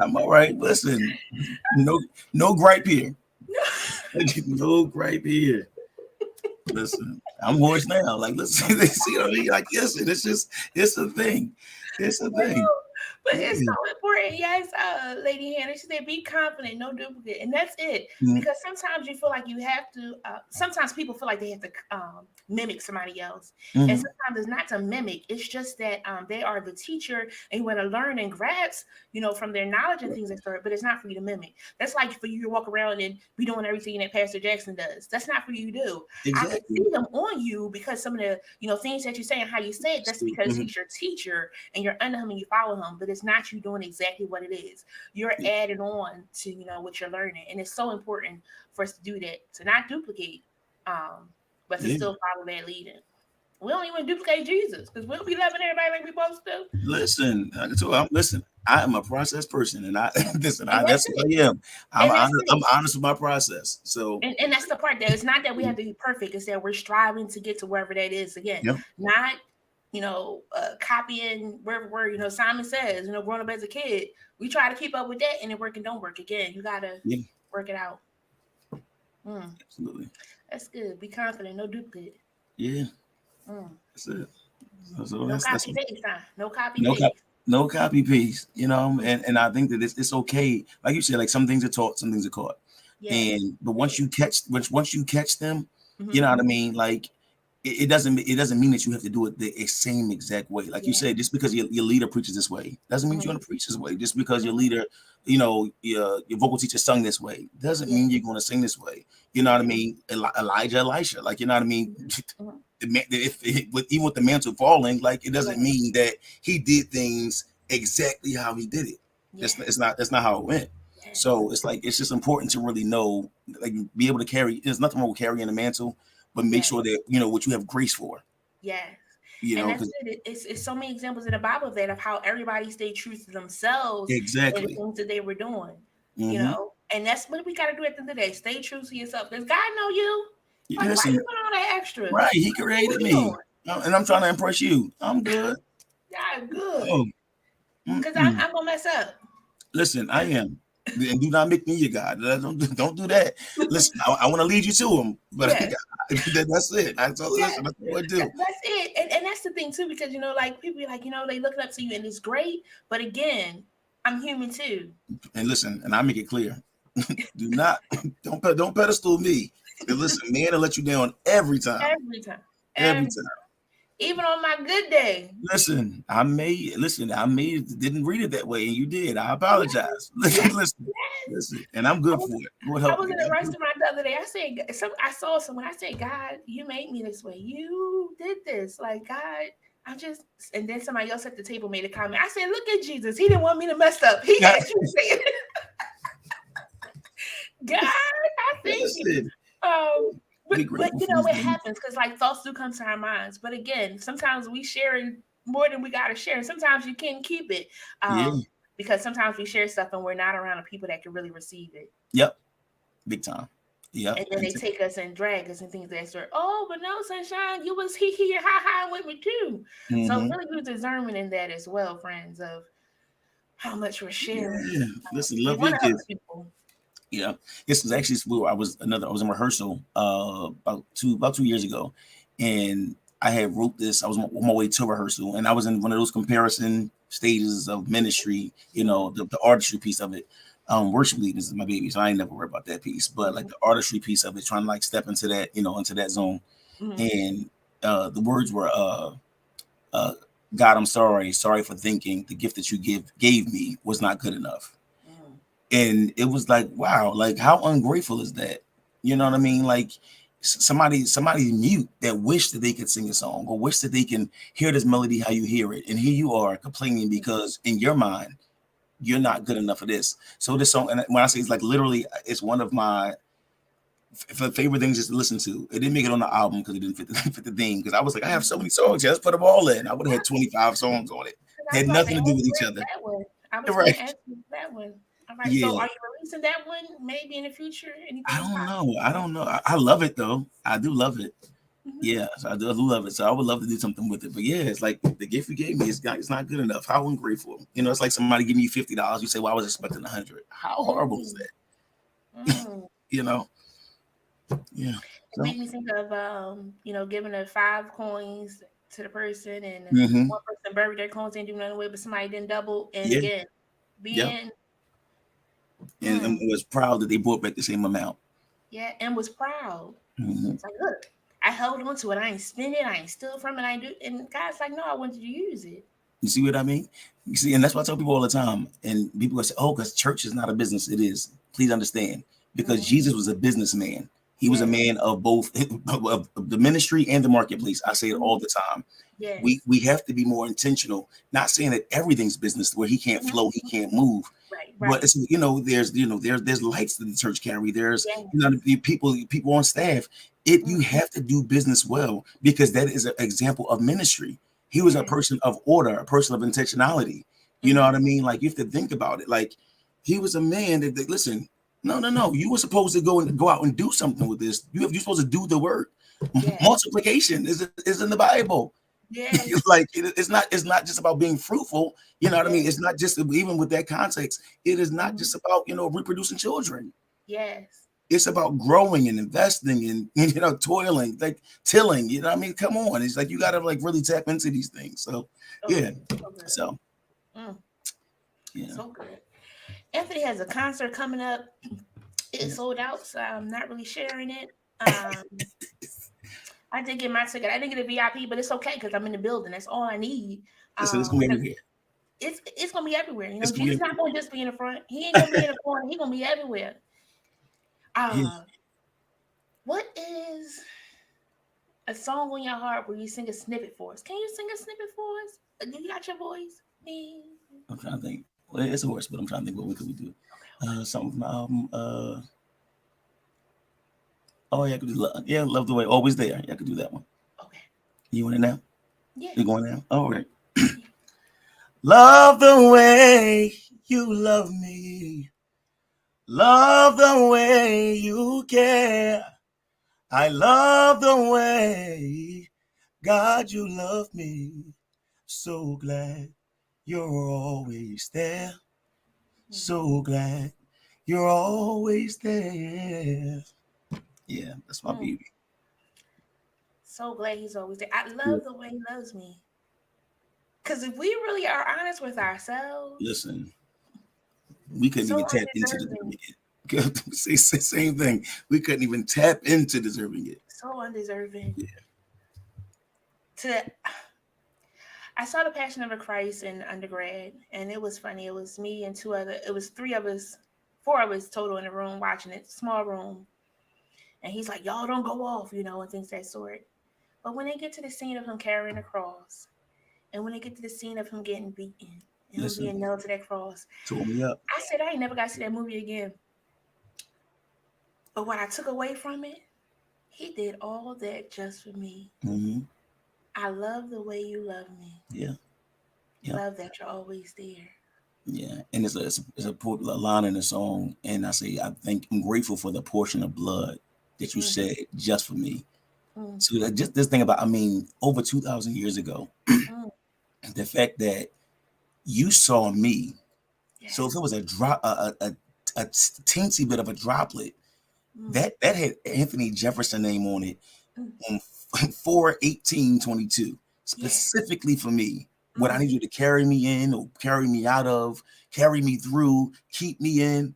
I'm all right. Listen, no gripe here. No gripe here. Listen, I'm hoarse now. Like, listen, see what I mean? Like, listen, it's a thing. It's a thing. But it's so important. Yes, Lady Hannah, she said, be confident, no duplicate. And that's it. Because sometimes you feel like you have to, sometimes people feel like they have to mimic somebody else. And sometimes it's not to mimic. It's just that they are the teacher and you want to learn and grasp, from their knowledge and things like that. But it's not for you to mimic. That's like for you to walk around and be doing everything that Pastor Jackson does. That's not for you to do. Exactly. I can see them on you because some of the, things that you say and how you say it, that's because he's your teacher and you're under him and you follow him. But it's not you doing exactly what it is. You're adding on to, what you're learning. And it's so important for us to do that, to not duplicate, but to still follow that leading. We don't even duplicate Jesus because we'll be loving everybody like we're supposed to. Listen, I am a process person, and that's what I am. I'm honest with my process. So, and that's the part that it's not that we have to be perfect; it's that we're striving to get to wherever that is again. Not, copying wherever Simon Says, growing up as a kid, we try to keep up with that, and it work and don't work again. You gotta work it out. Absolutely, that's good. Be confident, no duplicate. Yeah. That's it. So no copy paste. No copy paste. No copy paste. And I think that it's okay. Like you said, like some things are taught, some things are caught. Yeah. But once you catch them, you know what I mean. Like it doesn't mean that you have to do it the same exact way. Like you said, just because your leader preaches this way doesn't mean you're going to preach this way. Just because your leader, your vocal teacher sung this way doesn't mean you're going to sing this way. You know what I mean? Elijah, Elisha, like, you know what I mean. Even with the mantle falling, like it doesn't mean that he did things exactly how he did it. That's not how it went. So it's like it's just important to really know, like, be able to carry. There's nothing wrong with carrying a mantle, but make sure that you know what you have grace for. Yes. You And know, that's it. It's so many examples in the Bible that of how everybody stayed true to themselves and the exactly. things that they were doing. You Mm-hmm. know, and that's what we got to do at the end of the day. Stay true to yourself. Does God know you? Like, why Listen, you put all that extra? right? He What created you me, doing? and I'm trying to impress you. I'm good. Yeah, good. Oh, Because I'm gonna mess up. listen, I am. And do not make me your God. Don't do that. Listen, I want to lead you to him, but Yes. that's it. Listen, that's what I do. That's it. And that's the thing too, because you know, like people be like, you know, they looking up to you and it's great. But again, I'm human too. And listen, and I make it clear. Do not don't pedestal me. And listen, man, will let you down every time. Every time. Every Every time. even on my good day. Listen, I didn't read it that way, and you did. I apologize. Listen, and I'm good for it. Lord I help was me. in a restaurant the other day. I saw someone. I said, God, you made me this way. You did this. Like, God, and then somebody else at the table made a comment. I said, look at Jesus. He didn't want me to mess up. He asked you to say it. God, I thank you. But you know, it happens because like thoughts do come to our minds. But again, sometimes we sharing more than we got to share. And sometimes you can't keep it. Because sometimes we share stuff and we're not around the people that can really receive it. Yep. Big time. Yep. And then they take us and drag us and things of that sort. Oh, but no, sunshine, you was he and ha with me too. Mm-hmm. So really good discernment in that as well, friends, of how much we're sharing. Yeah. Listen, love your kids. Yeah, this was actually I was in rehearsal about 2 years ago, and I had wrote this. I was on my way to rehearsal, and I was in one of those comparison stages of ministry. You know, the artistry piece of it. Worship leading is my baby, so I ain't never worried about that piece. But like the artistry piece of it, trying to like step into that, into that zone. Mm-hmm. And the words were, "God, I'm sorry for thinking the gift that you gave me was not good enough." And it was like, wow, like how ungrateful is that? You know what I mean? Like somebody mute that wish that they could sing a song or wish that they can hear this melody how you hear it. And here you are complaining because in your mind, you're not good enough for this. So this song, and when I say it's like literally, it's one of my favorite things just to listen to. It didn't make it on the album because it didn't fit the theme. Because I was like, I have so many songs, let's put them all in. I would have had 25 songs on it. Had nothing to do with each other. I was going to ask you that one. All right. Yeah. So are you releasing that one maybe in the future? I don't know. I love it though. I do love it. Mm-hmm. Yeah, so I do love it. So I would love to do something with it. But yeah, it's like the gift you gave me is not good enough. How ungrateful. It's like somebody giving you $50. You say, well, I was expecting 100. How horrible is that? Yeah. It made me think of giving the 5 coins to the person and one person buried their coins and do nothing with, but somebody didn't double. And again, being and was proud that they brought back the same amount. Yeah, and was proud. Mm-hmm. It's like, look, I held on to it. I ain't spend it. I ain't steal from it. I ain't do. And God's like, no, I wanted you to use it. You see what I mean? You see, and that's what I tell people all the time. And people say, oh, because church is not a business. It is. Please understand. Because Jesus was a businessman. He was a man of both of the ministry and the marketplace. I say it all the time. Yes. We have to be more intentional. Not saying that everything's business where he can't flow, he can't move. Right. But it's, there's lights that the church carry. There's people on staff. You have to do business well because that is an example of ministry. He was a person of order, a person of intentionality. You know what I mean? Like you have to think about it. Like he was a man that listen. No. You were supposed to go out and do something with this. You're supposed to do the work. Yeah. Multiplication is in the Bible. Yeah, like it's not just about being fruitful. You know what I mean? It's not just even with that context. It is not just about reproducing children. Yes, it's about growing and investing and toiling, like tilling. You know what I mean? Come on, it's like you got to like really tap into these things. So yeah, so so good. Anthony has a concert coming up. It's sold out, so I'm not really sharing it. I did get my ticket. I didn't get a VIP, but it's okay because I'm in the building. That's all I need. So it's gonna be everywhere. It's gonna be everywhere. Jesus not gonna just be in the front. He ain't gonna be in the corner. He gonna be everywhere. What is a song on your heart where you sing a snippet for us? Can you sing a snippet for us? Do you got your voice? I'm trying to think. Well, it's a horse, but I'm trying to think what we could do. Something from the album. Oh yeah, I could do Love the Way, Always There. Yeah, I could do that one. Okay. You want it now? Yeah. You going now? All right. Love the way you love me. Love the way you care. I love the way, God, you love me. So glad you're always there. So glad you're always there. Yeah, that's my baby. So glad he's always there. I love the way he loves me. Because if we really are honest with ourselves, listen, we couldn't even tap into deserving it. Same thing. We couldn't even tap into deserving it. So undeserving. Yeah. I saw The Passion of the Christ in undergrad, and it was funny. It was me and four of us total in the room watching it, small room. And he's like, y'all don't go off, and things that sort. But when they get to the scene of him carrying the cross, and when they get to the scene of him getting beaten, and him being nailed to that cross, tore me up. I said, I ain't never got to see that movie again. But what I took away from it, he did all that just for me. Mm-hmm. I love the way you love me. Yeah. Love that you're always there. Yeah, and it's a line in the song, and I say, I think I'm grateful for the portion of blood that you said just for me. So just this thing about, over 2,000 years ago, the fact that you saw me. Yes. So if it was a drop, a teensy bit of a droplet, that had Anthony Jefferson name on it on 4/18/22, specifically for me. What I need you to carry me in or carry me out of, carry me through, keep me in.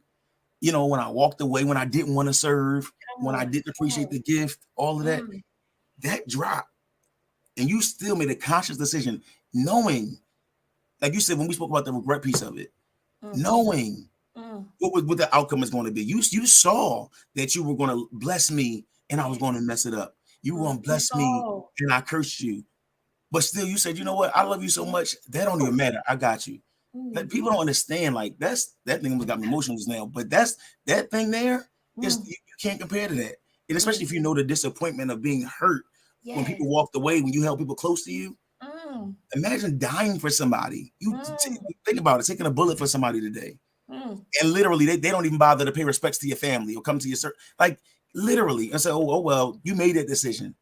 When I walked away, when I didn't want to serve, when I didn't appreciate the gift, all of that, that drop. And you still made a conscious decision, knowing, like you said, when we spoke about the regret piece of it, knowing what the outcome is going to be. You saw that you were going to bless me and I was going to mess it up. You were going to bless me and I cursed you. But still, you said, you know what? I love you so much. That don't even matter. I got you. Like, people don't understand. Like, that thing got me emotional just now. But that thing there is you can't compare to that. And especially if you know the disappointment of being hurt when people walked away, when you held people close to you. Imagine dying for somebody. Think about it, taking a bullet for somebody today. And literally, they don't even bother to pay respects to your family or come to your like literally and say, oh well, you made that decision.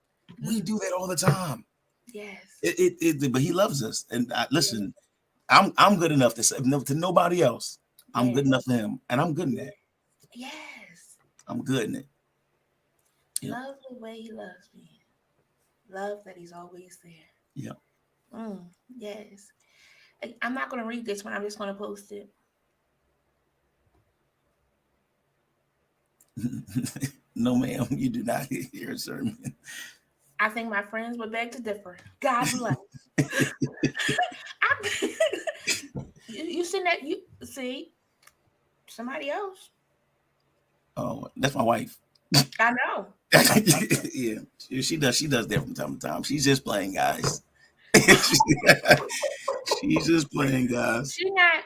We do that all the time. Yes. But he loves us. And listen, I'm good enough to say to nobody else. I'm good enough for him, and I'm good in that. Yes. I'm good in it. Yep. Love the way he loves me. Love that he's always there. Yeah. Yes. I'm not going to read this one. I'm just going to post it. No, ma'am, you do not hear a sermon. I think my friends would beg to differ. God bless. You seen that? You see somebody else? Oh, that's my wife. I know. Yeah, she does that from time to time. She's just playing, guys. She's just playing, guys. She not.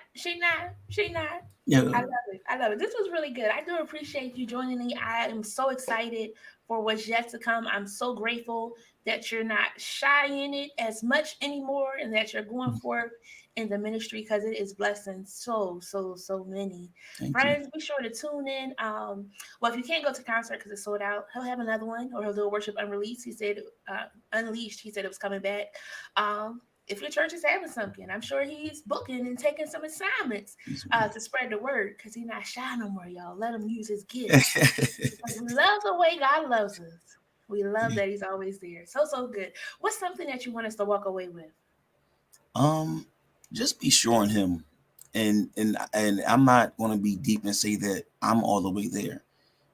Yeah. I love it. This was really good. I do appreciate you joining me. I am so excited for what's yet to come. I'm so grateful that you're not shy in it as much anymore and that you're going forth in the ministry because it is blessing so many. Friends, be sure to tune in. Well, if you can't go to concert because it's sold out, he'll have another one, or he'll do a worship unreleased. He said unleashed. He said it was coming back. If your church is having something, I'm sure he's booking and taking some assignments to spread the word because he's not shy no more, y'all. Let him use his gifts. We love the way God loves us. We love that he's always there. So good. What's something that you want us to walk away with? Just be sure in him. And I'm not going to be deep and say that I'm all the way there.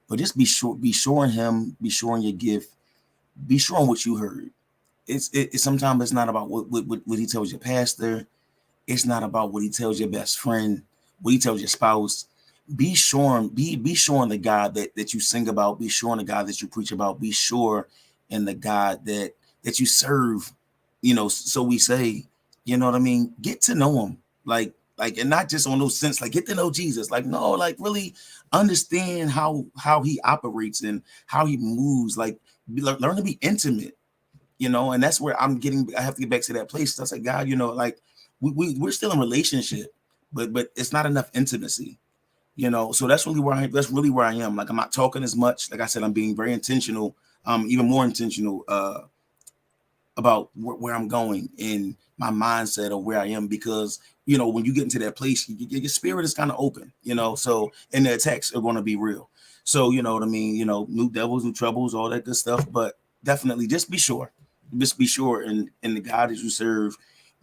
But just be sure in him, be sure in your gift, be sure in what you heard. It's sometimes it's not about what he tells your pastor. It's not about what he tells your best friend, what he tells your spouse. Be sure in the God that you sing about. Be sure in the God that you preach about. Be sure in the God that you serve. So we say, you know what I mean? Get to know him. Like Like, and not just on those sense, like get to know Jesus. Like, no, like really understand how he operates and how he moves. Like, learn to be intimate, and that's where I have to get back to that place. I was like, God, like we're still in relationship, but it's not enough intimacy, So that's really where I am. Like, I'm not talking as much. Like I said, I'm being very intentional, even more intentional, about where I'm going in my mindset of where I am, because when you get into that place, your spirit is kind of open, so, and the attacks are going to be real. So you know what I mean, new devils, new troubles, all that good stuff. But definitely just be sure in the God that you serve,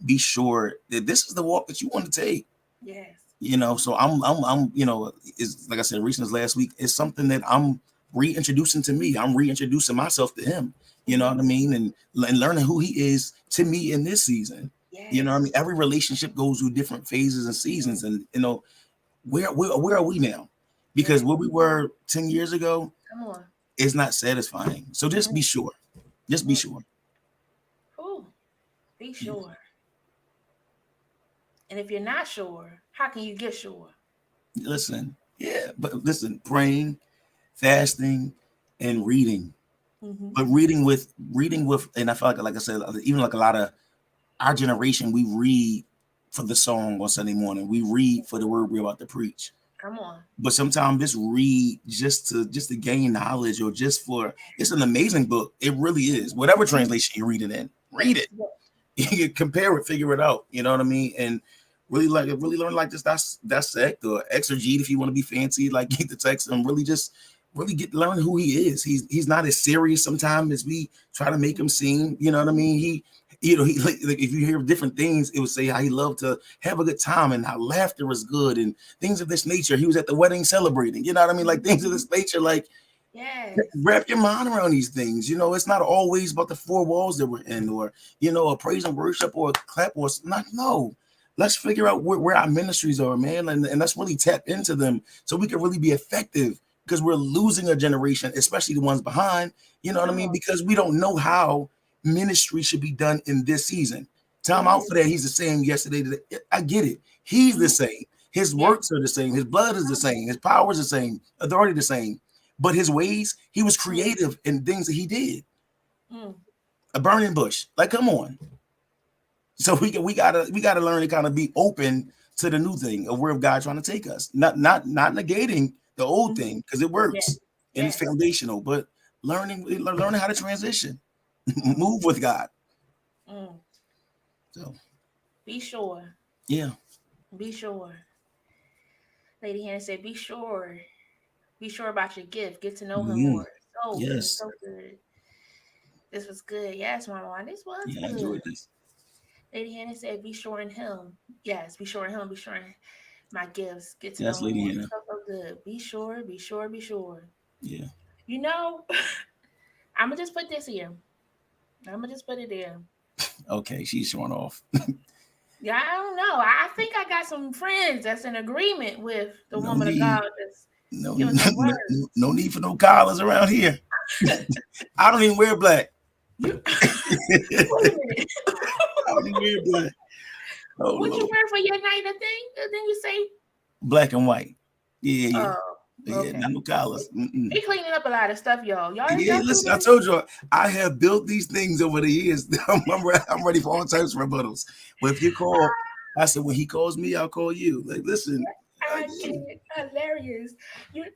be sure that this is the walk that you want to take. Yes. So I'm is, like I said, recent as last week, it's something that I'm reintroducing to me. I'm reintroducing myself to him. You know what I mean? And learning who he is to me in this season. Yes. You know what I mean? Every relationship goes through different phases and seasons. And, where are we now? Because where we were 10 years ago is not satisfying. So just be sure. Just be sure. Ooh, be sure. And if you're not sure, how can you get sure? Listen, praying, fasting, and reading. Mm-hmm. But reading with, and I feel like I said, even like a lot of our generation, we read for the song on Sunday morning. We read for the word we're about to preach. Come on. But sometimes just read just to gain knowledge, or just for, it's an amazing book. It really is. Whatever translation you read it in, read it. You can compare it, figure it out. You know what I mean? And really learn like this dissect or exegete if you want to be fancy, like get the text and really learn who he is. He's not as serious sometimes as we try to make him seem. You know what I mean? He like, if you hear different things, it would say how he loved to have a good time and how laughter was good and things of this nature. He was at the wedding celebrating. You know what I mean? Like things of this nature. Like, wrap your mind around these things. It's not always about the four walls that we're in, or a praise and worship or a clap or not. No. Let's figure out where our ministries are, man, and let's really tap into them so we can really be effective. Because we're losing a generation, especially the ones behind, you know what I mean? Because we don't know how ministry should be done in this season. Time out for that. He's the same yesterday. Today. I get it. He's the same. His works are the same. His blood is the same. His power is the same. Authority the same. But his ways, he was creative in things that he did. A burning bush. Like, come on. So we gotta learn to kind of be open to the new thing of where God's trying to take us. Not negating the old thing, because it works and it's foundational, but learning how to transition, move with God. So be sure. Yeah. Be sure. Lady Hannah said, be sure about your gift. Get to know him more. So good. So good. This was good. Yes, Mama. This was good. I enjoyed this. Lady Hannah said, be sure in him. Yes, be sure in him. Be sure in my gifts. Get to know Lady him. Hannah. So good. Be sure. Yeah. I'm going to just put this here. I'm going to just put it there. Okay, she's showing off. Yeah, I don't know. I think I got some friends that's in agreement with the woman of God. No need for no collars around here. I don't even wear black. Wait a minute. I don't even wear black. Oh, what Lord. You wear for your night of thing? Then you say black and white. Yeah. Okay. Not no collars. They cleaning up a lot of stuff, y'all. Listen, I told you, I have built these things over the years. I'm ready for all types of rebuttals. But if you call, I said, when he calls me, I'll call you. Like, listen. Hilarious.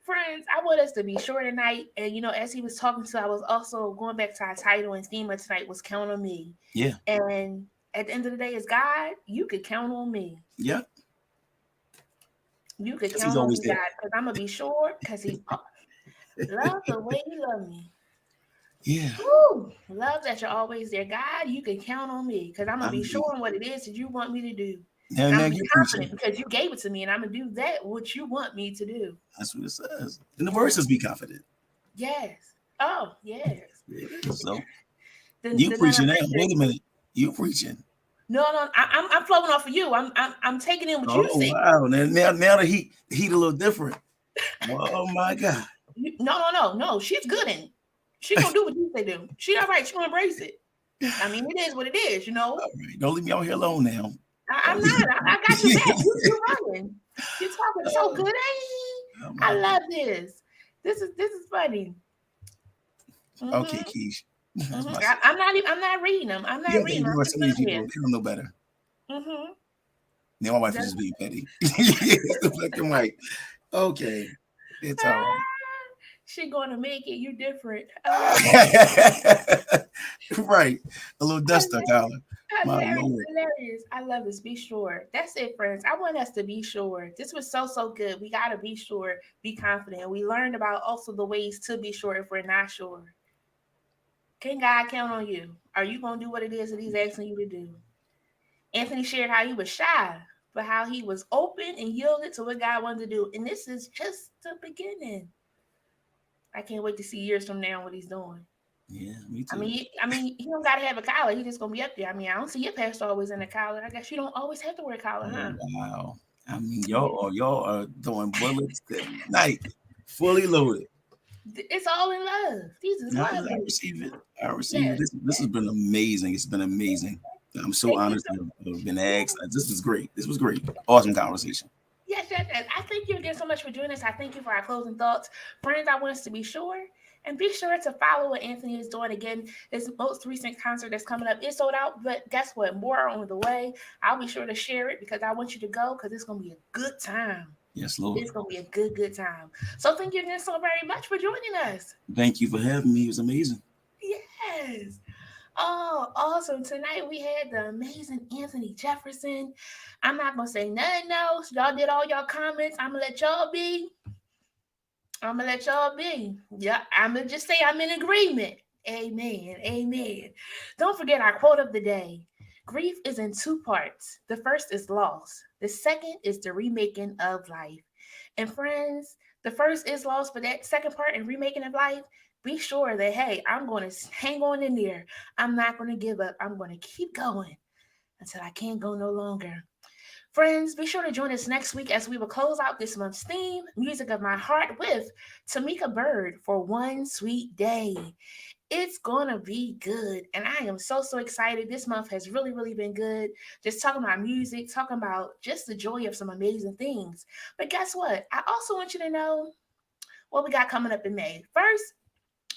Friends, I want us to be sure tonight. And, as he was talking to, I was also going back to our title and theme of tonight was Count on Me. Yeah. And at the end of the day, as God, you could count on me. Yeah. You could count on me, God, because I'm going to be sure, because he loves the way he loves me. Yeah. Woo! Love that you're always there. God, you can count on me, because I'm going to be sure on what it is that you want me to do. Now, I'm confident because you gave it to me, and I'm going to do that what you want me to do. That's what it says. And the word says be confident. Yes. Oh, yes. So, you preaching now. Wait a minute. You preaching. No, I'm flowing off of you. I'm taking in what you say. Wow. Now the heat a little different. Oh my God. No. She's good in. She gonna do what you say do. She all right. She gonna embrace it. I mean, it is what it is, All right. Don't leave me out here alone now. I'm not. I got your back. You're running. You're talking so good. I love this. This is funny. Okay, Keish. I'm not reading them. I'm not reading them. Some of these people, they don't know better. Now my wife is just being petty. The black and white. Okay. It's all right. She gonna make it. You different. Right. A little duster, Tyler. Hilarious. I love this. Be sure. That's it, friends. I want us to be sure. This was so good. We gotta be sure, be confident. We learned about also the ways to be sure if we're not sure. Can God count on you? Are you gonna do what it is that He's asking you to do? Anthony shared how he was shy, but how he was open and yielded to what God wanted to do. And this is just the beginning. I can't wait to see years from now what he's doing. Yeah, me too. I mean, he don't gotta have a collar. He just gonna be up there. I mean, I don't see your pastor always in a collar. I guess you don't always have to wear a collar, huh? Wow. I mean, y'all are throwing bullets at night, fully loaded. It's all in love. Jesus, love. I receive it. This has been amazing. It's been amazing. I'm so honored to have been asked. This was great. Awesome conversation. Yes. I thank you again so much for joining us. I thank you for our closing thoughts. Friends, I want us to be sure. And be sure to follow what Anthony is doing. Again, his most recent concert that's coming up is sold out. But guess what? More are on the way. I'll be sure to share it because I want you to go because it's going to be a good time. Yes, Lord. It's going to be a good time. So thank you again so very much for joining us. Thank you for having me. It was amazing. Yes. Oh, awesome. Tonight we had the amazing Anthony Jefferson. I'm not going to say nothing else. Y'all did all y'all comments. I'm going to let y'all be. Yeah, I'm going to just say I'm in agreement. Amen. Don't forget our quote of the day. Grief is in two parts. The first is loss. The second is the remaking of life. And friends, the first is loss, but that second part in remaking of life, be sure that, hey, I'm going to hang on in there. I'm not going to give up. I'm going to keep going until I can't go no longer. Friends, be sure to join us next week as we will close out this month's theme, Music of My Heart, with Tamika Bird for One Sweet Day. It's going to be good. And I am so excited. This month has really been good. Just talking about music, talking about just the joy of some amazing things. But guess what? I also want you to know what we got coming up in May. First,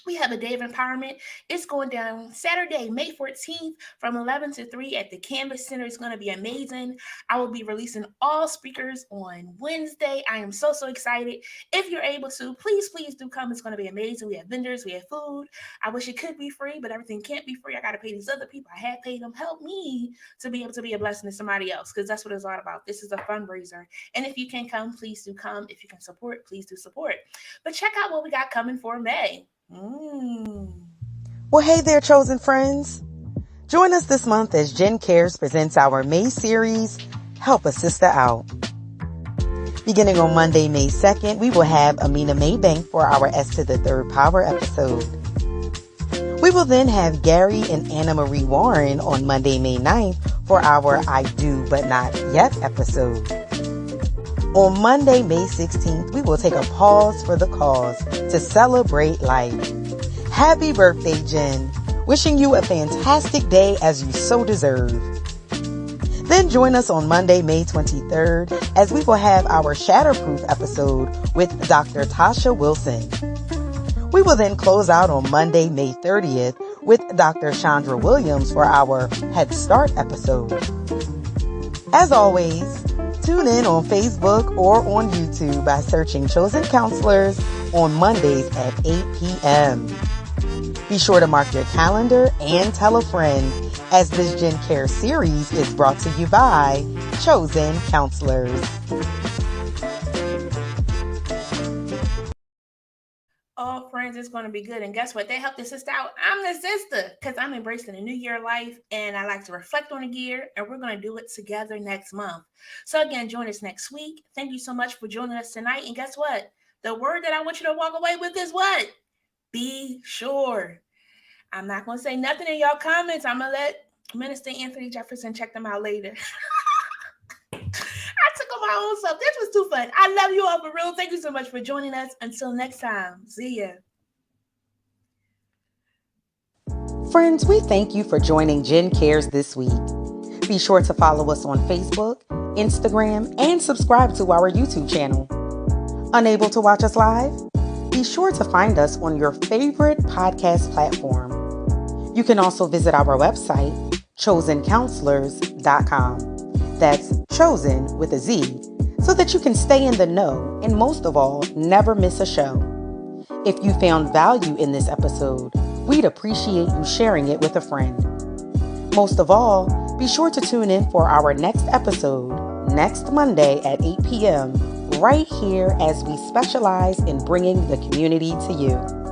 we have a day of empowerment. It's going down Saturday, May 14th from 11 to 3 at the Canvas Center. It's going to be amazing. I will be releasing all speakers on Wednesday. I am so excited. If you're able to, please do come. It's going to be amazing. We have vendors. We have food. I wish it could be free, but everything can't be free. I got to pay these other people. I have paid them. Help me to be able to be a blessing to somebody else because that's what it's all about. This is a fundraiser. And if you can come, please do come. If you can support, please do support. But check out what we got coming for May. Well, hey there, chosen friends. Join us this month as Jen Cares presents our May series, Help a Sister Out. Beginning on Monday, May 2nd, we will have Amina Maybank for our S to the Third Power episode. We will then have Gary and Anna Marie Warren on Monday, May 9th for our I Do But Not Yet episode. On Monday, May 16th, we will take a pause for the cause to celebrate life. Happy birthday, Jen. Wishing you a fantastic day as you so deserve. Then join us on Monday, May 23rd, as we will have our Shatterproof episode with Dr. Tasha Wilson. We will then close out on Monday, May 30th with Dr. Chandra Williams for our Head Start episode. As always, tune in on Facebook or on YouTube by searching Chosen Counselors on Mondays at 8 p.m. Be sure to mark your calendar and tell a friend as this Gen Care series is brought to you by Chosen Counselors. Oh, friends, it's going to be good. And guess what? They helped the sister out. I'm the sister because I'm embracing a new year life and I like to reflect on the year and we're going to do it together next month. So again, join us next week. Thank you so much for joining us tonight. And guess what? The word that I want you to walk away with is what? Be sure. I'm not going to say nothing in y'all comments. I'm going to let Minister Anthony Jefferson check them out later. I took on my own self. This was too fun. I love you all for real. Thank you so much for joining us. Until next time. See ya. Friends, we thank you for joining Jen Cares this week. Be sure to follow us on Facebook, Instagram, and subscribe to our YouTube channel. Unable to watch us live? Be sure to find us on your favorite podcast platform. You can also visit our website, chosencounselors.com. That's chosen with a Z, so that you can stay in the know and most of all, never miss a show. If you found value in this episode, we'd appreciate you sharing it with a friend. Most of all, be sure to tune in for our next episode next Monday at 8 p.m. right here as we specialize in bringing the community to you.